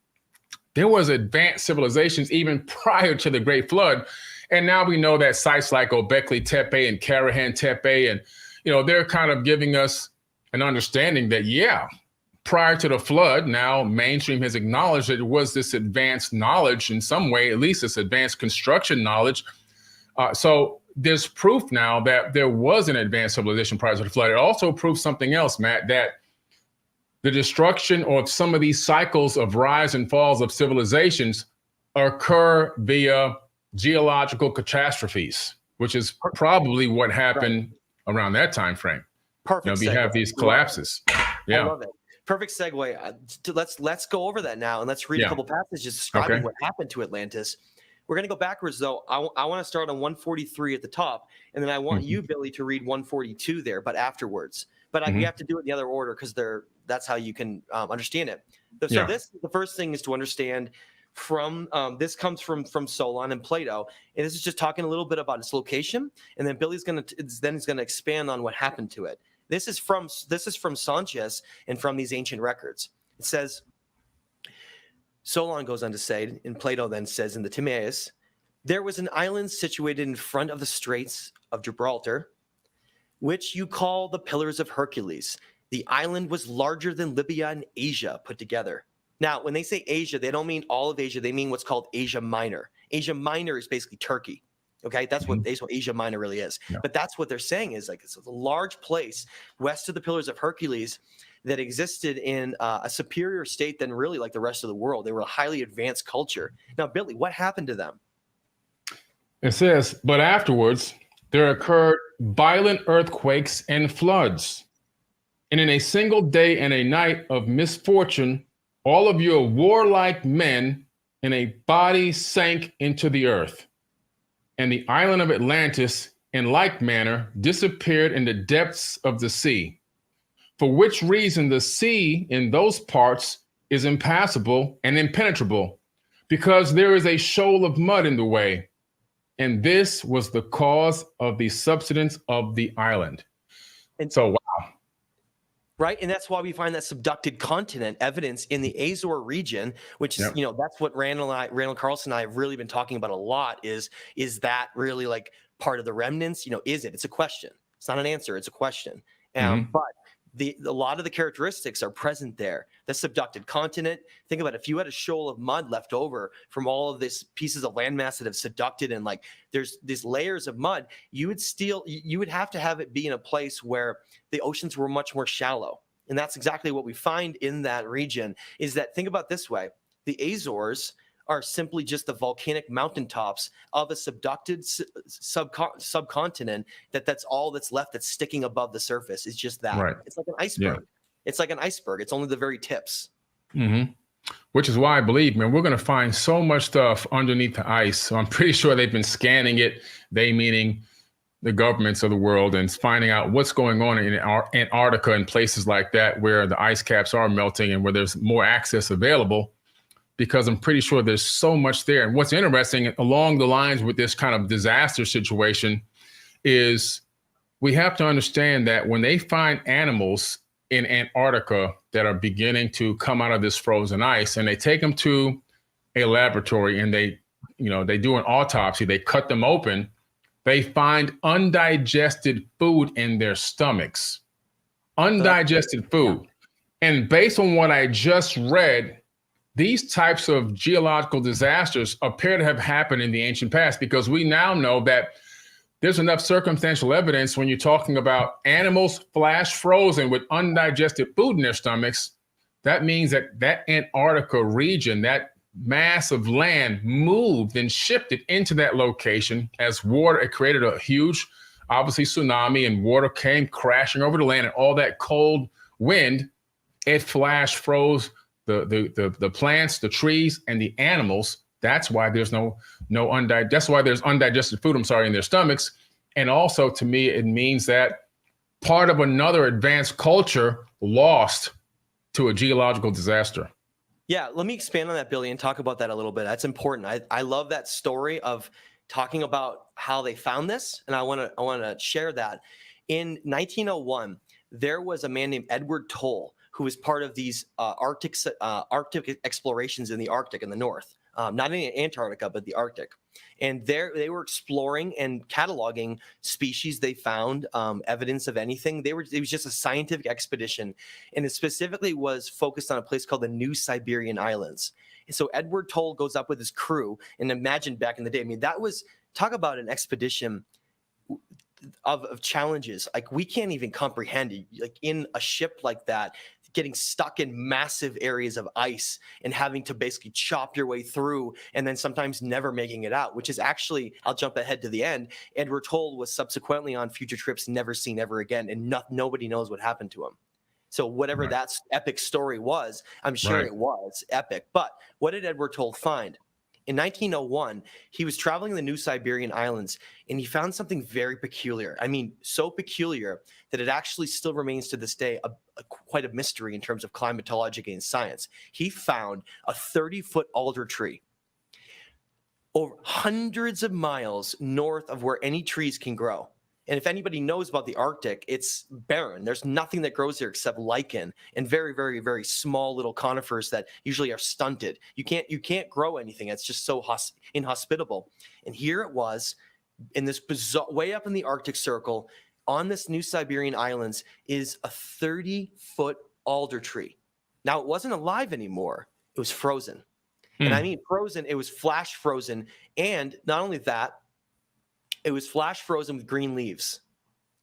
A: there was advanced civilizations even prior to the Great Flood. And now we know that sites like Göbekli Tepe and Karahan Tepe, and, they're kind of giving us an understanding that, yeah, prior to the flood, now mainstream has acknowledged that it was this advanced knowledge in some way, at least this advanced construction knowledge. So there's proof now that there was an advanced civilization prior to the flood. It also proves something else, Matt, that the destruction of some of these cycles of rise and falls of civilizations occur via geological catastrophes, which is probably what happened around that time frame.
B: Perfect.
A: We have these collapses. Yeah.
B: I love it. Perfect segue. Let's go over that now, and let's read a couple passages describing what happened to Atlantis. We're going to go backwards, though. I want to start on 143 at the top, and then I want you, Billy, to read 142 there, but afterwards. But we have to do it in the other order because that's how you can understand it. So the first thing is to understand from this comes from Solon and Plato, and this is just talking a little bit about its location, and then Billy's going to expand on what happened to it. This is from Sanchez and from these ancient records. It says, Solon goes on to say, and Plato then says in the Timaeus, there was an island situated in front of the Straits of Gibraltar, which you call the Pillars of Hercules. The island was larger than Libya and Asia put together. Now, when they say Asia, they don't mean all of Asia. They mean what's called Asia Minor. Asia Minor is basically Turkey. Okay, that's what Asia Minor really is. Yeah. But that's what they're saying is, like, it's a large place west of the Pillars of Hercules that existed in a superior state than really like the rest of the world. They were a highly advanced culture. Now, Billy, what happened to them?
A: It says, but afterwards there occurred violent earthquakes and floods. And in a single day and a night of misfortune, all of your warlike men in a body sank into the earth. And the island of Atlantis, in like manner, disappeared in the depths of the sea. For which reason the sea in those parts is impassable and impenetrable, because there is a shoal of mud in the way. And this was the cause of the subsidence of the island. And so, wow.
B: Right. And that's why we find that subducted continent evidence in the Azore region, which is, that's what Randall Carlson and I have really been talking about a lot is that really like part of the remnants? Is it? It's a question. It's not an answer. It's a question. But a lot of the characteristics are present there. The subducted continent. Think about it. If you had a shoal of mud left over from all of these pieces of landmass that have subducted, and like there's these layers of mud, you would have to have it be in a place where the oceans were much more shallow. And that's exactly what we find in that region. Is that, think about it this way: the Azores are simply just the volcanic mountaintops of a subducted subcontinent. That's all that's left that's sticking above the surface. Is just that. Right. It's like an iceberg. Yeah. It's like an iceberg. It's only the very tips.
A: Which is why I believe, man, we're going to find so much stuff underneath the ice. So I'm pretty sure they've been scanning it, they meaning the governments of the world, and finding out what's going on in Antarctica and places like that where the ice caps are melting and where there's more access available. Because I'm pretty sure there's so much there. And what's interesting along the lines with this kind of disaster situation is we have to understand that when they find animals in Antarctica that are beginning to come out of this frozen ice, and they take them to a laboratory and they do an autopsy, they cut them open, they find undigested food in their stomachs, undigested food. And based on what I just read, these types of geological disasters appear to have happened in the ancient past, because we now know that there's enough circumstantial evidence when you're talking about animals flash frozen with undigested food in their stomachs. That means that Antarctica region, that mass of land moved and shifted into that location as water. It created a huge, obviously, tsunami, and water came crashing over the land, and all that cold wind, it flash froze the plants, the trees, and the animals. That's why there's that's why there's undigested food, in their stomachs. And also, to me, it means that part of another advanced culture lost to a geological disaster.
B: Yeah, let me expand on that, Billy, and talk about that a little bit. That's important. I love that story of talking about how they found this, and I want to share that. In 1901, there was a man named Edward Toll who was part of these Arctic explorations in the Arctic in the north, not in Antarctica, but the Arctic. And there they were exploring and cataloging species they found, evidence of anything. It was just a scientific expedition, and it specifically was focused on a place called the New Siberian Islands. And so Edward Toll goes up with his crew, and imagine back in the day. I mean, that was, talk about an expedition of challenges. Like, we can't even comprehend it. Like, in a ship like that, getting stuck in massive areas of ice and having to basically chop your way through, and then sometimes never making it out, which is actually, I'll jump ahead to the end. Edward Toll was subsequently on future trips never seen ever again, and nobody knows what happened to him. So whatever that epic story was, I'm sure it was epic. But what did Edward Toll find? In 1901, he was traveling in the New Siberian Islands, and he found something very peculiar. I mean, so peculiar that it actually still remains to this day quite a mystery in terms of climatology and science. He found a 30-foot alder tree over hundreds of miles north of where any trees can grow. And if anybody knows about the Arctic, it's barren. There's nothing that grows there except lichen and very, very, very small little conifers that usually are stunted. You can't grow anything. It's just so inhospitable. And here it was in this bizarre, way up in the Arctic Circle, on this New Siberian Islands, is a 30-foot alder tree. Now, it wasn't alive anymore. It was frozen. And I mean frozen. It was flash frozen. And not only that, it was flash frozen with green leaves.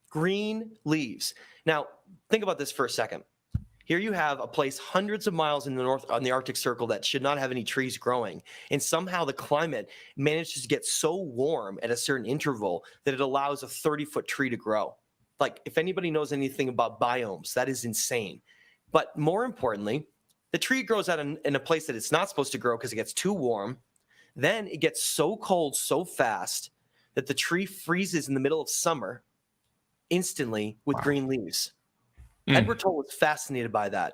B: Green leaves. Now, think about this for a second. Here you have a place hundreds of miles in the north on the Arctic Circle that should not have any trees growing. And somehow the climate manages to get so warm at a certain interval that it allows a 30-foot tree to grow. Like, if anybody knows anything about biomes, that is insane. But more importantly, the tree grows out in a place that it's not supposed to grow because it gets too warm. Then it gets so cold so fast that the tree freezes in the middle of summer instantly with green leaves. Edward Toll was fascinated by that.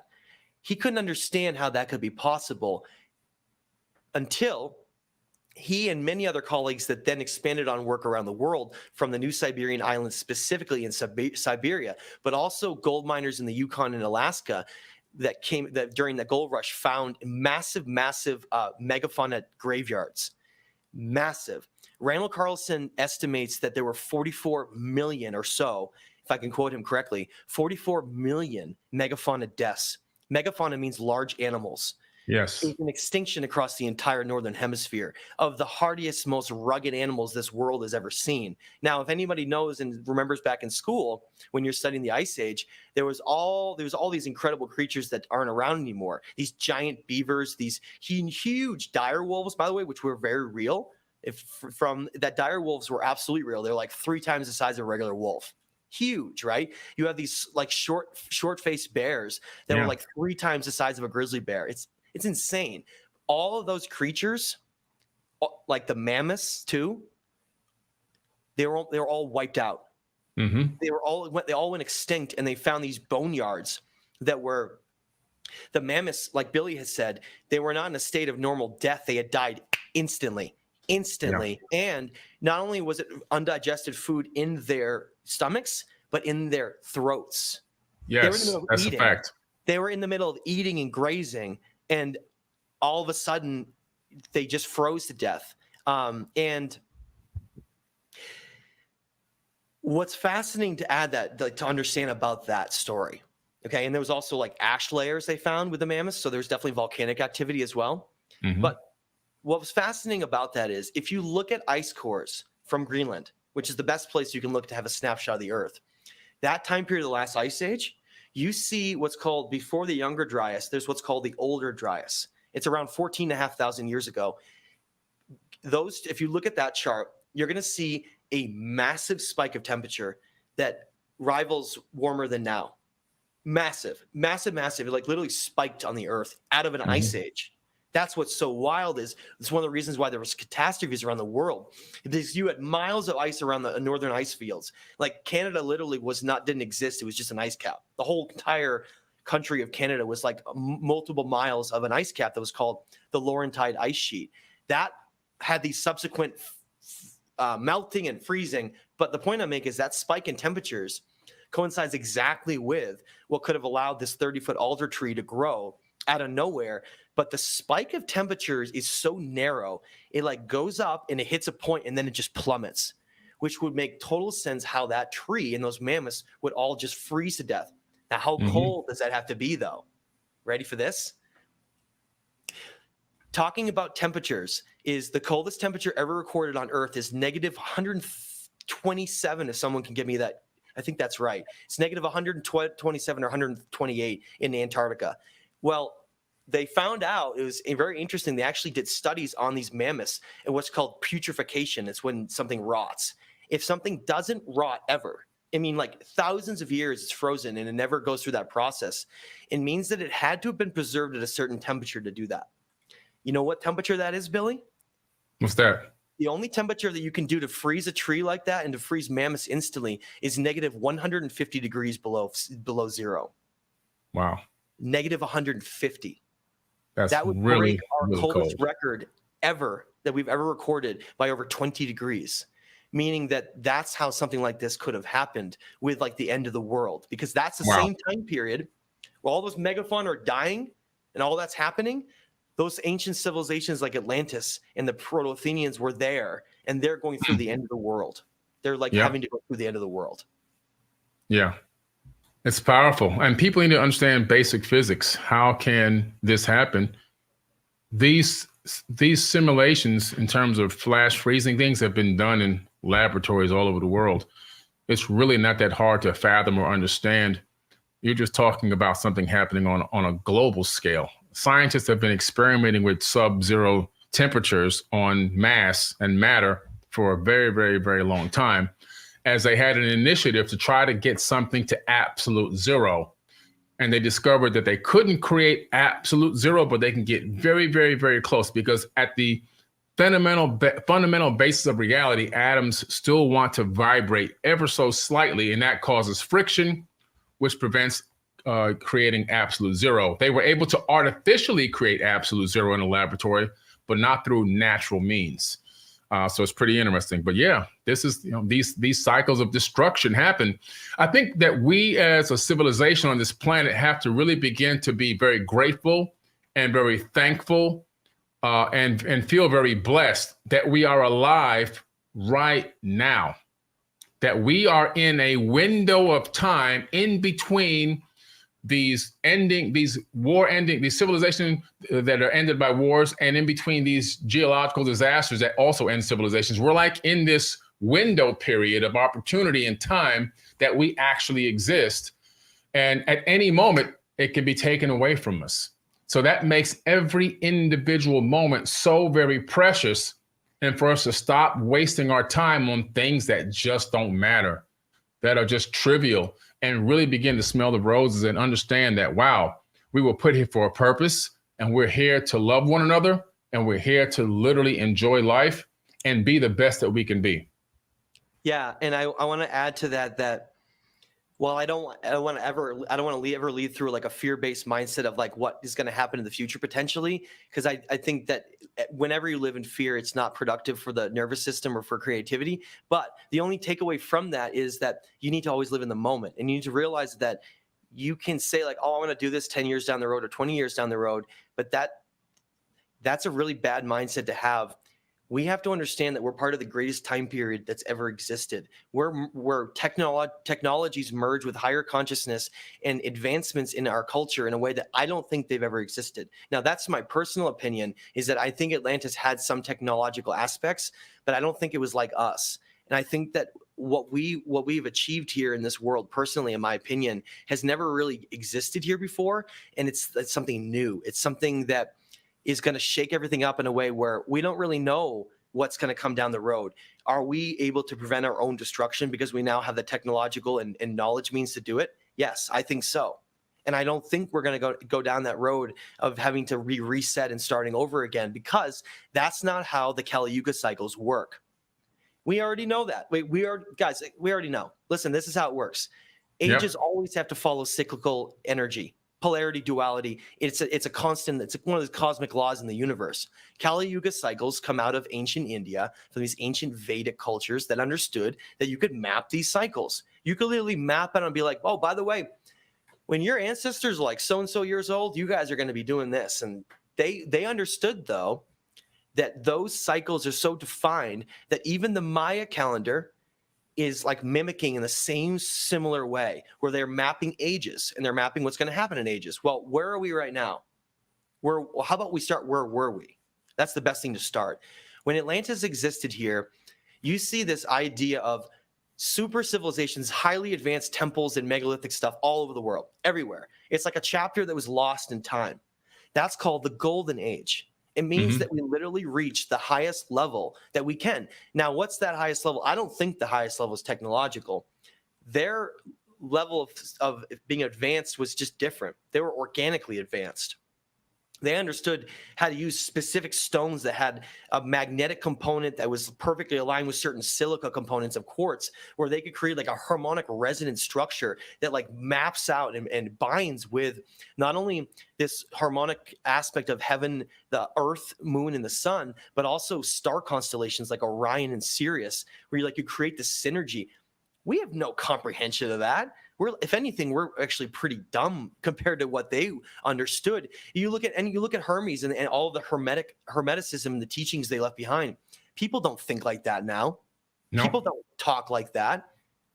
B: He couldn't understand how that could be possible until he and many other colleagues that then expanded on work around the world, from the New Siberian Islands specifically in Siberia, but also gold miners in the Yukon and Alaska that during the gold rush found massive megafauna graveyards. Massive. Randall Carlson estimates that there were 44 million or so, if I can quote him correctly, 44 million megafauna deaths. Megafauna means large animals.
A: Yes.
B: An extinction across the entire northern hemisphere of the hardiest, most rugged animals this world has ever seen. Now, if anybody knows and remembers back in school when you're studying the Ice Age, there was all these incredible creatures that aren't around anymore. These giant beavers, these huge dire wolves, by the way, which were very real. From that, dire wolves were absolutely real. They're like 3 times the size of a regular wolf. Huge, right? You have these like short-faced bears that were like 3 times the size of a grizzly bear. It's insane. All of those creatures, like the mammoths too, they were all wiped out. They all went extinct, and they found these boneyards that were, the mammoths, like Billy has said, they were not in a state of normal death. They had died instantly. And not only was it undigested food in their stomachs, but in their throats.
A: Yes, that's a fact.
B: They were in the middle of eating and grazing, and all of a sudden they just froze to death. And what's fascinating to add to understand about that story, okay, and there was also like ash layers they found with the mammoths, so there's definitely volcanic activity as well. But what was fascinating about that is, if you look at ice cores from Greenland, which is the best place you can look to have a snapshot of the Earth. That time period of the last ice age, you see what's called, before the Younger Dryas, there's what's called the Older Dryas. It's around 14,500 years ago. Those, if you look at that chart, you're going to see a massive spike of temperature that rivals warmer than now. Massive, massive, massive. It like literally spiked on the Earth out of an ice age. That's what's so wild. Is it's one of the reasons why there was catastrophes around the world, because you had miles of ice around the northern ice fields. Like Canada literally didn't exist. It was just an ice cap. The whole entire country of Canada was like multiple miles of an ice cap that was called the Laurentide ice sheet. That had these subsequent melting and freezing. But the point I make is that spike in temperatures coincides exactly with what could have allowed this 30-foot alder tree to grow out of nowhere. But the spike of temperatures is so narrow, it like goes up and it hits a point and then it just plummets, which would make total sense how that tree and those mammoths would all just freeze to death. Now, how cold does that have to be, though? Ready for this? Talking about temperatures, is the coldest temperature ever recorded on Earth is negative 127, if someone can give me that. I think that's right. It's negative 127 or 128 in Antarctica. Well, they found out, it was very interesting, they actually did studies on these mammoths and what's called putrefaction. It's when something rots. If something doesn't rot ever, I mean, like thousands of years it's frozen and it never goes through that process, it means that it had to have been preserved at a certain temperature to do that. You know what temperature that is, Billy?
A: What's that?
B: The only temperature that you can do to freeze a tree like that and to freeze mammoths instantly is negative 150 degrees below zero.
A: Wow.
B: Negative 150.
A: That's
B: that would
A: really,
B: break our
A: really
B: coldest
A: cold
B: record ever that we've ever recorded by over 20 degrees. Meaning that that's how something like this could have happened with like the end of the world, because that's the same time period where all those megafauna are dying and all that's happening. Those ancient civilizations like Atlantis and the Proto-Athenians were there, and they're going through the end of the world. They're like having to go through the end of the world.
A: Yeah. It's powerful. And people need to understand basic physics. How can this happen? These simulations in terms of flash freezing things have been done in laboratories all over the world. It's really not that hard to fathom or understand. You're just talking about something happening on a global scale. Scientists have been experimenting with sub-zero temperatures on mass and matter for a very, very, very long time, as they had an initiative to try to get something to absolute zero. And they discovered that they couldn't create absolute zero, but they can get very, very, very close, because at the fundamental basis of reality, atoms still want to vibrate ever so slightly, and that causes friction, which prevents creating absolute zero. They were able to artificially create absolute zero in a laboratory, but not through natural means. So it's pretty interesting. But yeah, this is, these cycles of destruction happen. I think that we as a civilization on this planet have to really begin to be very grateful and very thankful and feel very blessed that we are alive right now, that we are in a window of time in between these civilizations that are ended by wars, and in between these geological disasters that also end civilizations. We're like in this window period of opportunity and time that we actually exist. And at any moment, it can be taken away from us. So that makes every individual moment so very precious, and for us to stop wasting our time on things that just don't matter, that are just trivial, and really begin to smell the roses and understand that, wow, we were put here for a purpose, and we're here to love one another, and we're here to literally enjoy life and be the best that we can be.
B: Yeah, and I want to add to that well, I don't want to ever lead through like a fear-based mindset of like what is going to happen in the future potentially, because I think that whenever you live in fear, it's not productive for the nervous system or for creativity. But the only takeaway from that is that you need to always live in the moment, and you need to realize that you can say like, oh, I want to do this 10 years down the road or 20 years down the road, but that's a really bad mindset to have. We have to understand that we're part of the greatest time period that's ever existed, where technologies merge with higher consciousness and advancements in our culture in a way that I don't think they've ever existed. Now, that's my personal opinion, is that I think Atlantis had some technological aspects, but I don't think it was like us. And I think that what we've achieved here in this world, personally, in my opinion, has never really existed here before. And it's something new. It's something that is going to shake everything up in a way where we don't really know what's going to come down the road. Are we able to prevent our own destruction because we now have the technological and knowledge means to do it? Yes, I think so. And I don't think we're going to go down that road of having to reset and starting over again, because that's not how the Kali Yuga cycles work. We already know that. We already know. Listen, this is how it works. Ages always have to follow cyclical energy, polarity, duality. It's a constant. It's one of the cosmic laws in the universe. Kali Yuga cycles come out of ancient India, from these ancient Vedic cultures that understood that you could map these cycles. You could literally map it and be like, oh, by the way, when your ancestors are like so-and-so years old, you guys are going to be doing this. And they understood, though, that those cycles are so defined that even the Maya calendar is like mimicking in the same similar way, where they're mapping ages and they're mapping what's going to happen in ages. Well, where are we right now? How about we start, where were we? That's the best thing to start. When Atlantis existed here, you see this idea of super civilizations, highly advanced temples and megalithic stuff all over the world, everywhere. It's like a chapter that was lost in time. That's called the Golden Age. It means that we literally reach the highest level that we can. Now, what's that highest level? I don't think the highest level is technological. Their level of being advanced was just different. They were organically advanced. They understood how to use specific stones that had a magnetic component that was perfectly aligned with certain silica components of quartz, where they could create like a harmonic resonance structure that like maps out and binds with not only this harmonic aspect of heaven, the earth, moon, and the sun, but also star constellations like Orion and Sirius, where you create this synergy. We have no comprehension of that. If anything, we're actually pretty dumb compared to what they understood. You look at Hermes and all of the hermeticism and the teachings they left behind. People don't think like that now. No. People don't talk like that.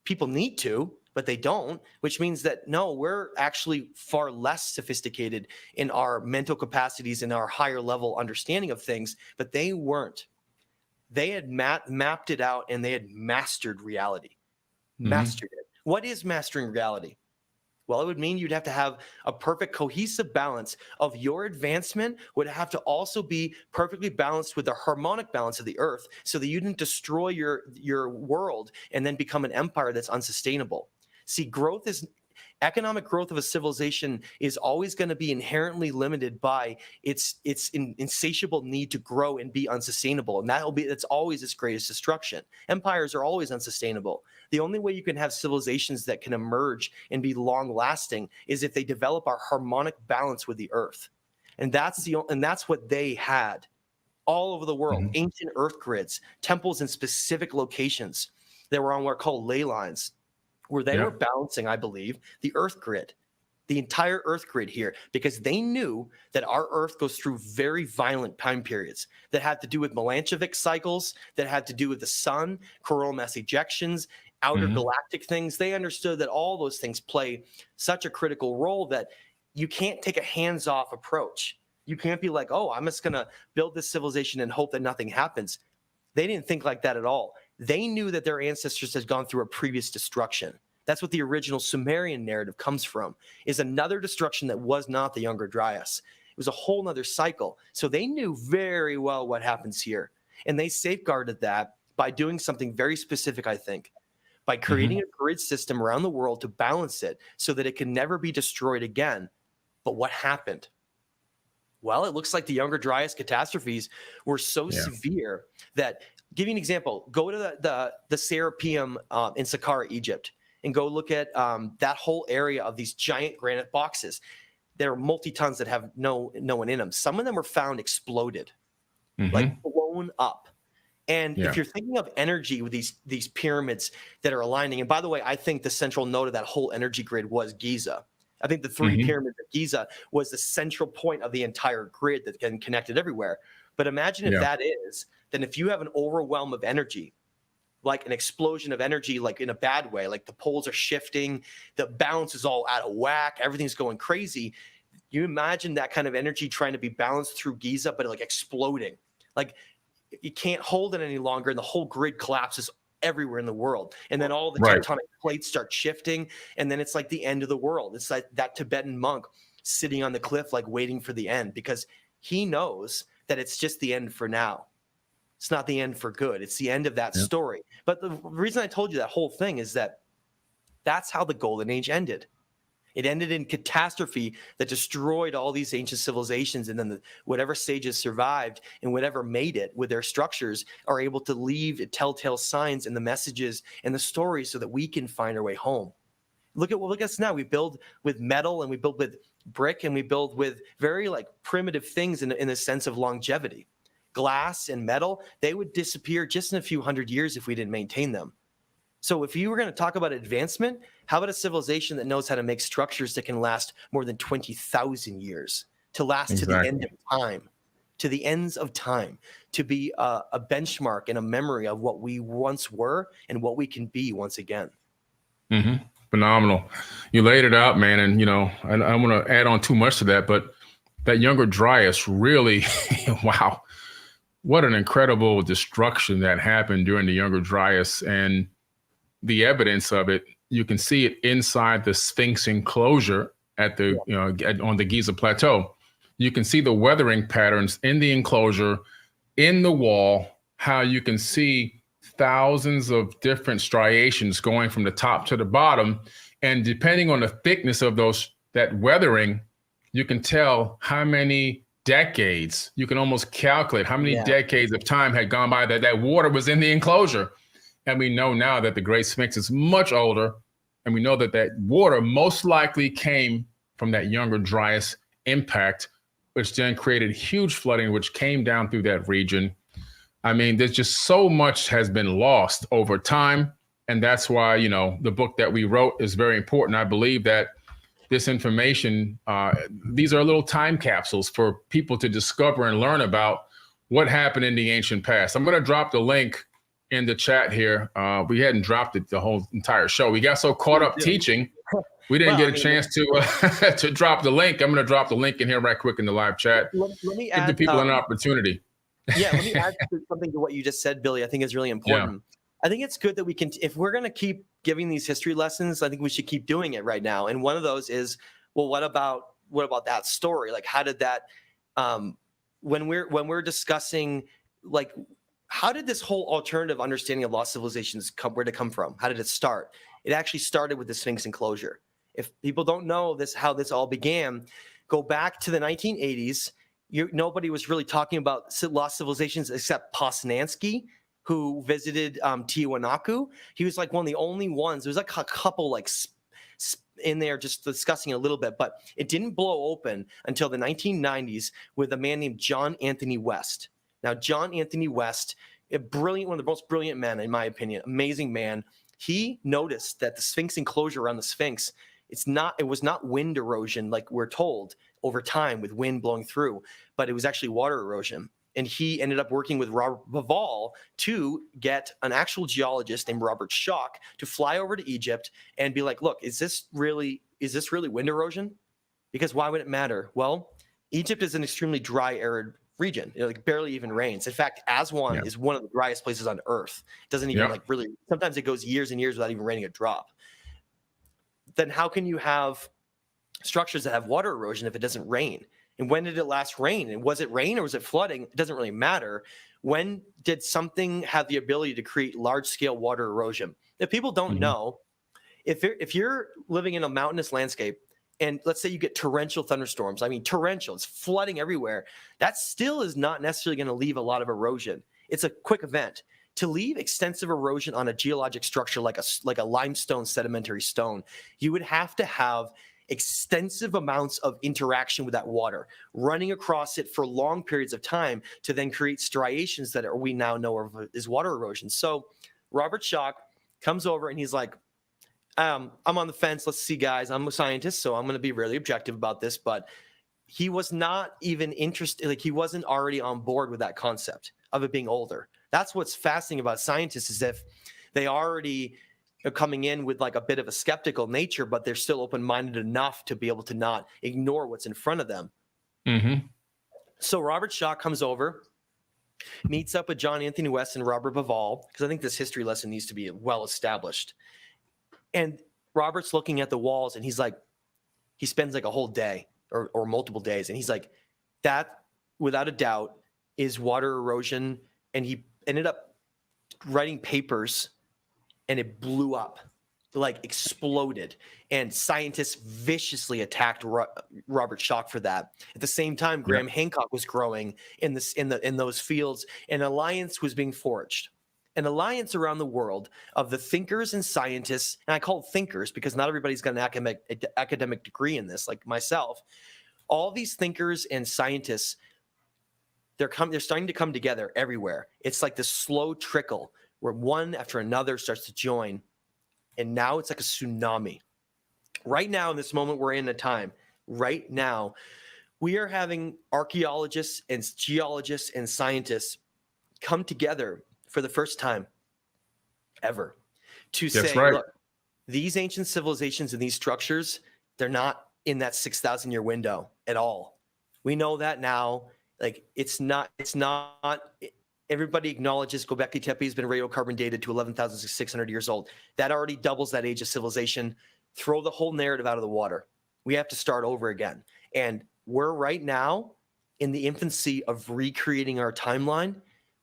B: People need to, but they don't, which means that, no, we're actually far less sophisticated in our mental capacities and our higher level understanding of things, but they weren't. They had mapped it out, and they had mastered reality. Mastered it. What is mastering reality? Well, it would mean you'd have to have a perfect cohesive balance of your advancement would have to also be perfectly balanced with the harmonic balance of the earth, so that you didn't destroy your world and then become an empire that's unsustainable. See, economic growth of a civilization is always going to be inherently limited by its insatiable need to grow and be unsustainable. And that's always its greatest destruction. Empires are always unsustainable. The only way you can have civilizations that can emerge and be long lasting is if they develop our harmonic balance with the earth. And that's what they had all over the world. Ancient earth grids, temples in specific locations that were on what are called ley lines, where they were balancing, I believe, the earth grid, the entire earth grid here, because they knew that our earth goes through very violent time periods that had to do with Milankovitch cycles, that had to do with the sun, coronal mass ejections, outer galactic things. They understood that all those things play such a critical role that you can't take a hands-off approach. You can't be like, oh, I'm just going to build this civilization and hope that nothing happens. They didn't think like that at all. They knew that their ancestors had gone through a previous destruction. That's what the original Sumerian narrative comes from, is another destruction that was not the Younger Dryas. It was a whole nother cycle. So they knew very well what happens here. And they safeguarded that by doing something very specific, I think, by creating a grid system around the world to balance it so that it can never be destroyed again. But what happened? Well, it looks like the Younger Dryas catastrophes were so severe that, give you an example, go to the Serapeum in Saqqara, Egypt, and go look at that whole area of these giant granite boxes. They're multi-tons that have no one in them. Some of them were found exploded, like blown up. And if you're thinking of energy with these pyramids that are aligning, and by the way, I think the central node of that whole energy grid was Giza. I think the three pyramids of Giza was the central point of the entire grid that connected everywhere. But imagine if that is, then if you have an overwhelm of energy, like an explosion of energy, like in a bad way, like the poles are shifting, the balance is all out of whack, everything's going crazy. You imagine that kind of energy trying to be balanced through Giza, but like exploding. Like you can't hold it any longer, and the whole grid collapses. everywhere in the world. And then all the
A: Right.
B: tectonic plates start shifting. And then it's like the end of the world. It's like that Tibetan monk sitting on the cliff, like waiting for the end, because he knows that it's just the end for now. It's not the end for good. It's the end of that story. But the reason I told you that whole thing is that that's how the Golden Age ended. It ended in catastrophe that destroyed all these ancient civilizations, and then whatever sages survived and whatever made it with their structures are able to leave telltale signs and the messages and the stories so that we can find our way home. Look at us now. We build with metal, and we build with brick, and we build with very like primitive things in the sense of longevity. Glass and metal, they would disappear just in a few hundred years if we didn't maintain them. So if you were going to talk about advancement, how about a civilization that knows how to make structures that can last more than 20,000 years, to last to the end of time, to the ends of time, to be a benchmark and a memory of what we once were and what we can be once again.
A: Mm-hmm. Phenomenal. You laid it out, man. And, you know, I don't want to add on too much to that, but that Younger Dryas really, wow, what an incredible destruction that happened during the Younger Dryas. And the evidence of it, you can see it inside the Sphinx enclosure at the, on the Giza Plateau. You can see the weathering patterns in the enclosure, in the wall, how you can see thousands of different striations going from the top to the bottom. And depending on the thickness of that weathering, you can tell how many decades, you can almost calculate how many decades of time had gone by that water was in the enclosure. And we know now that the Great Sphinx is much older, and we know that that water most likely came from that Younger Dryas impact, which then created huge flooding, which came down through that region. I mean, there's just so much has been lost over time. And that's why, you know, the book that we wrote is very important. I believe that this information, these are little time capsules for people to discover and learn about what happened in the ancient past. I'm going to drop the link in the chat here. We hadn't dropped it the whole entire show. We got so caught up teaching, we didn't get a chance to to drop the link. I'm going to drop the link in here right quick in the live chat.
B: Let me
A: Give the people an opportunity.
B: Yeah, let me add something to what you just said, Billy. I think is really important. Yeah. I think it's good that we can, if we're going to keep giving these history lessons, I think we should keep doing it right now. And one of those is, well, what about that story? Like, how did that, when we're discussing, like, how did this whole alternative understanding of lost civilizations where to come from? How did it start? It actually started with the Sphinx enclosure. If people don't know how this all began, go back to the 1980s. Nobody was really talking about lost civilizations except Posnanski, who visited Tiwanaku. He was like one of the only ones. There was like a couple like in there just discussing a little bit, but it didn't blow open until the 1990s with a man named John Anthony West. Now, John Anthony West, one of the most brilliant men, in my opinion, amazing man. He noticed that the Sphinx enclosure around the Sphinx, it was not wind erosion like we're told over time with wind blowing through, but it was actually water erosion. And he ended up working with Robert Bauval to get an actual geologist named Robert Schoch to fly over to Egypt and be like, look, is this really wind erosion? Because why would it matter? Well, Egypt is an extremely dry, arid region. It like barely even rains. In fact, Aswan is one of the driest places on earth. It doesn't even like really, sometimes it goes years and years without even raining a drop. Then how can you have structures that have water erosion if it doesn't rain? And when did it last rain? And was it rain or was it flooding? It doesn't really matter. When did something have the ability to create large-scale water erosion? If people don't know, if you're living in a mountainous landscape, and let's say you get torrential thunderstorms, torrential, it's flooding everywhere, that still is not necessarily going to leave a lot of erosion. It's a quick event. To leave extensive erosion on a geologic structure like a limestone sedimentary stone, you would have to have extensive amounts of interaction with that water, running across it for long periods of time to then create striations that we now know of as water erosion. So Robert Schoch comes over and he's like, I'm on the fence. Let's see, guys. I'm a scientist, so I'm going to be really objective about this. But he was not even interested. Like, he wasn't already on board with that concept of it being older. That's what's fascinating about scientists, is if they already are coming in with like a bit of a skeptical nature, but they're still open-minded enough to be able to not ignore what's in front of them. So Robert Schoch comes over meets up with John Anthony West and Robert Bauval, because I think this history lesson needs to be well established. And Robert's looking at the walls, and he's like, he spends like a whole day or multiple days, and he's like, that without a doubt is water erosion. And he ended up writing papers, and it blew up, like exploded, and scientists viciously attacked Robert Schoch for that. At the same time, Graham Hancock was growing in those fields. An alliance was being forged, an alliance around the world of the thinkers and scientists. And I call it thinkers because not everybody's got an academic degree in this, like myself. All these thinkers and scientists, they're starting to come together everywhere. It's like this slow trickle where one after another starts to join. And now it's like a tsunami. Right now, in this moment we're in a time, right now, we are having archaeologists and geologists and scientists come together for the first time ever to say, look, these ancient civilizations and these structures, they're not in that 6,000 year window at all. We know that now. Like it's not. Everybody acknowledges Göbekli Tepe has been radiocarbon dated to 11,600 years old. That already doubles that age of civilization. Throw the whole narrative out of the water. We have to start over again. And we're right now in the infancy of recreating our timeline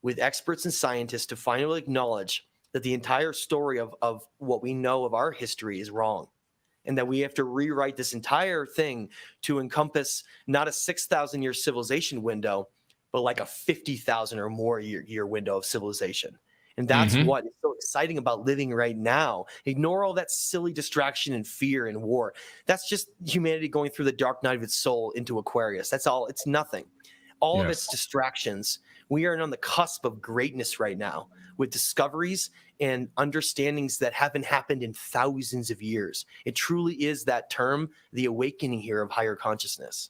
B: with experts and scientists to finally acknowledge that the entire story of what we know of our history is wrong. And that we have to rewrite this entire thing to encompass not a 6,000 year civilization window, but like a 50,000 or more year window of civilization. And that's what is so exciting about living right now. Ignore all that silly distraction and fear and war. That's just humanity going through the dark night of its soul into Aquarius. That's all. It's nothing. All of its distractions. We are on the cusp of greatness right now with discoveries and understandings that haven't happened in thousands of years. It truly is that term, the awakening here of higher consciousness.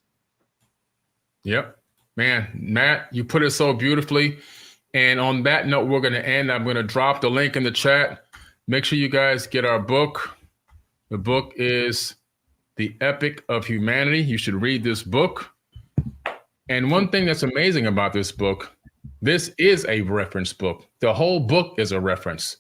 A: Yep. Man, Matt, you put it so beautifully. And on that note, we're going to end. I'm going to drop the link in the chat. Make sure you guys get our book. The book is The Epic of Humanity. You should read this book. And one thing that's amazing about this book, this is a reference book. The whole book is a reference.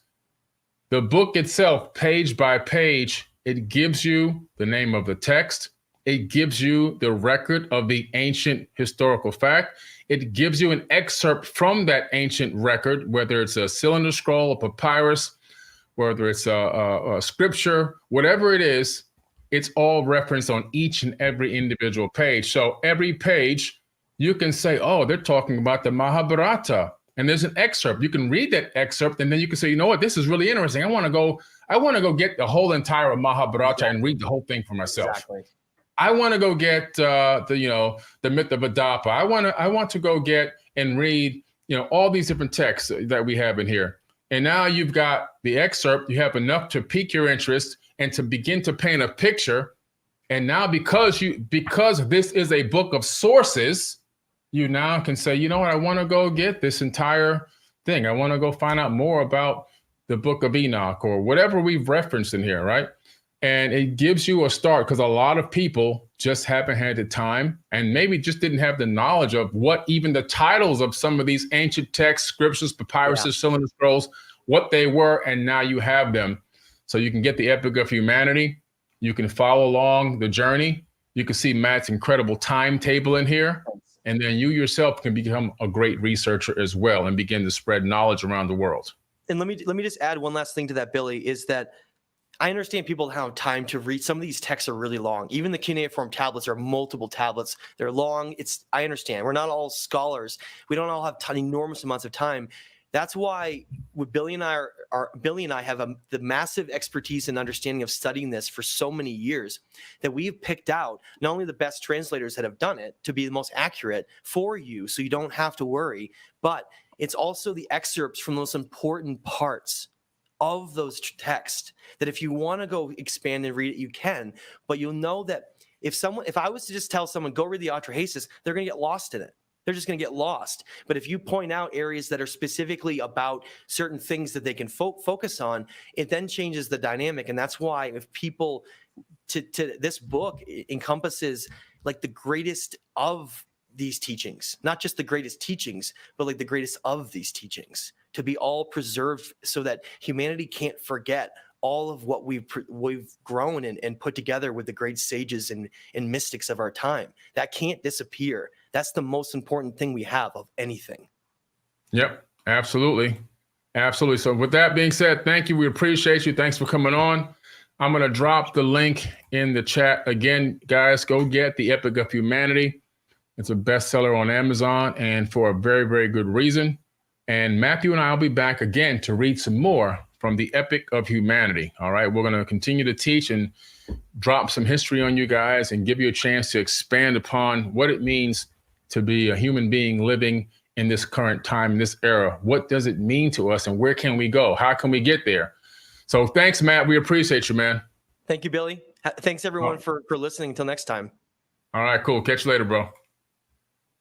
A: The book itself, page by page, it gives you the name of the text. It gives you the record of the ancient historical fact. It gives you an excerpt from that ancient record, whether it's a cylinder scroll, a papyrus, whether it's a scripture, whatever it is, it's all referenced on each and every individual page. So every page, you can say, oh, they're talking about the Mahabharata. And there's an excerpt. You can read that excerpt, and then you can say, you know what, this is really interesting. I want to go get the whole entire Mahabharata and read the whole thing for myself.
B: Exactly.
A: I want to go get the myth of Adapa. I want to go get and read, all these different texts that we have in here. And now you've got the excerpt. You have enough to pique your interest and to begin to paint a picture. And now because this is a book of sources, you now can say, you know what, I want to go get this entire thing. I want to go find out more about the Book of Enoch or whatever we've referenced in here, right? And it gives you a start because a lot of people just haven't had the time and maybe just didn't have the knowledge of what even the titles of some of these ancient texts, scriptures, papyruses, cylinder scrolls, what they were, and now you have them. So you can get the Epic of Humanity. You can follow along the journey. You can see Matt's incredible timetable in here. And then you yourself can become a great researcher as well and begin to spread knowledge around the world.
B: And let me just add one last thing to that, Billy, is that I understand people have time to read. Some of these texts are really long. Even the cuneiform tablets are multiple tablets. They're long. I understand. We're not all scholars. We don't all have enormous amounts of time. That's why Billy and I have the massive expertise and understanding of studying this for so many years that we've picked out not only the best translators that have done it to be the most accurate for you, so you don't have to worry, but it's also the excerpts from those important parts of those texts that if you want to go expand and read it, you can. But you'll know that if I was to just tell someone, go read the Atrahasis, they're going to get lost in it. They're just going to get lost. But if you point out areas that are specifically about certain things that they can focus on, it then changes the dynamic. And that's why if people to this book encompasses like the greatest of these teachings, not just the greatest teachings, but like the greatest of these teachings, to be all preserved so that humanity can't forget all of what we've grown and put together with the great sages and mystics of our time. That can't disappear. That's the most important thing we have of anything.
A: Yep, absolutely. Absolutely. So with that being said, thank you. We appreciate you. Thanks for coming on. I'm going to drop the link in the chat. Again, guys, go get The Epic of Humanity. It's a bestseller on Amazon, and for a very, very good reason. And Matthew and I will be back again to read some more from The Epic of Humanity. All right. We're going to continue to teach and drop some history on you guys and give you a chance to expand upon what it means to be a human being living in this current time, in this era. What does it mean to us, and where can we go? How can we get there? So thanks, Matt. We appreciate you, man.
B: Thank you, Billy. Thanks, everyone, for listening. Until next time.
A: All right, cool. Catch you later, bro.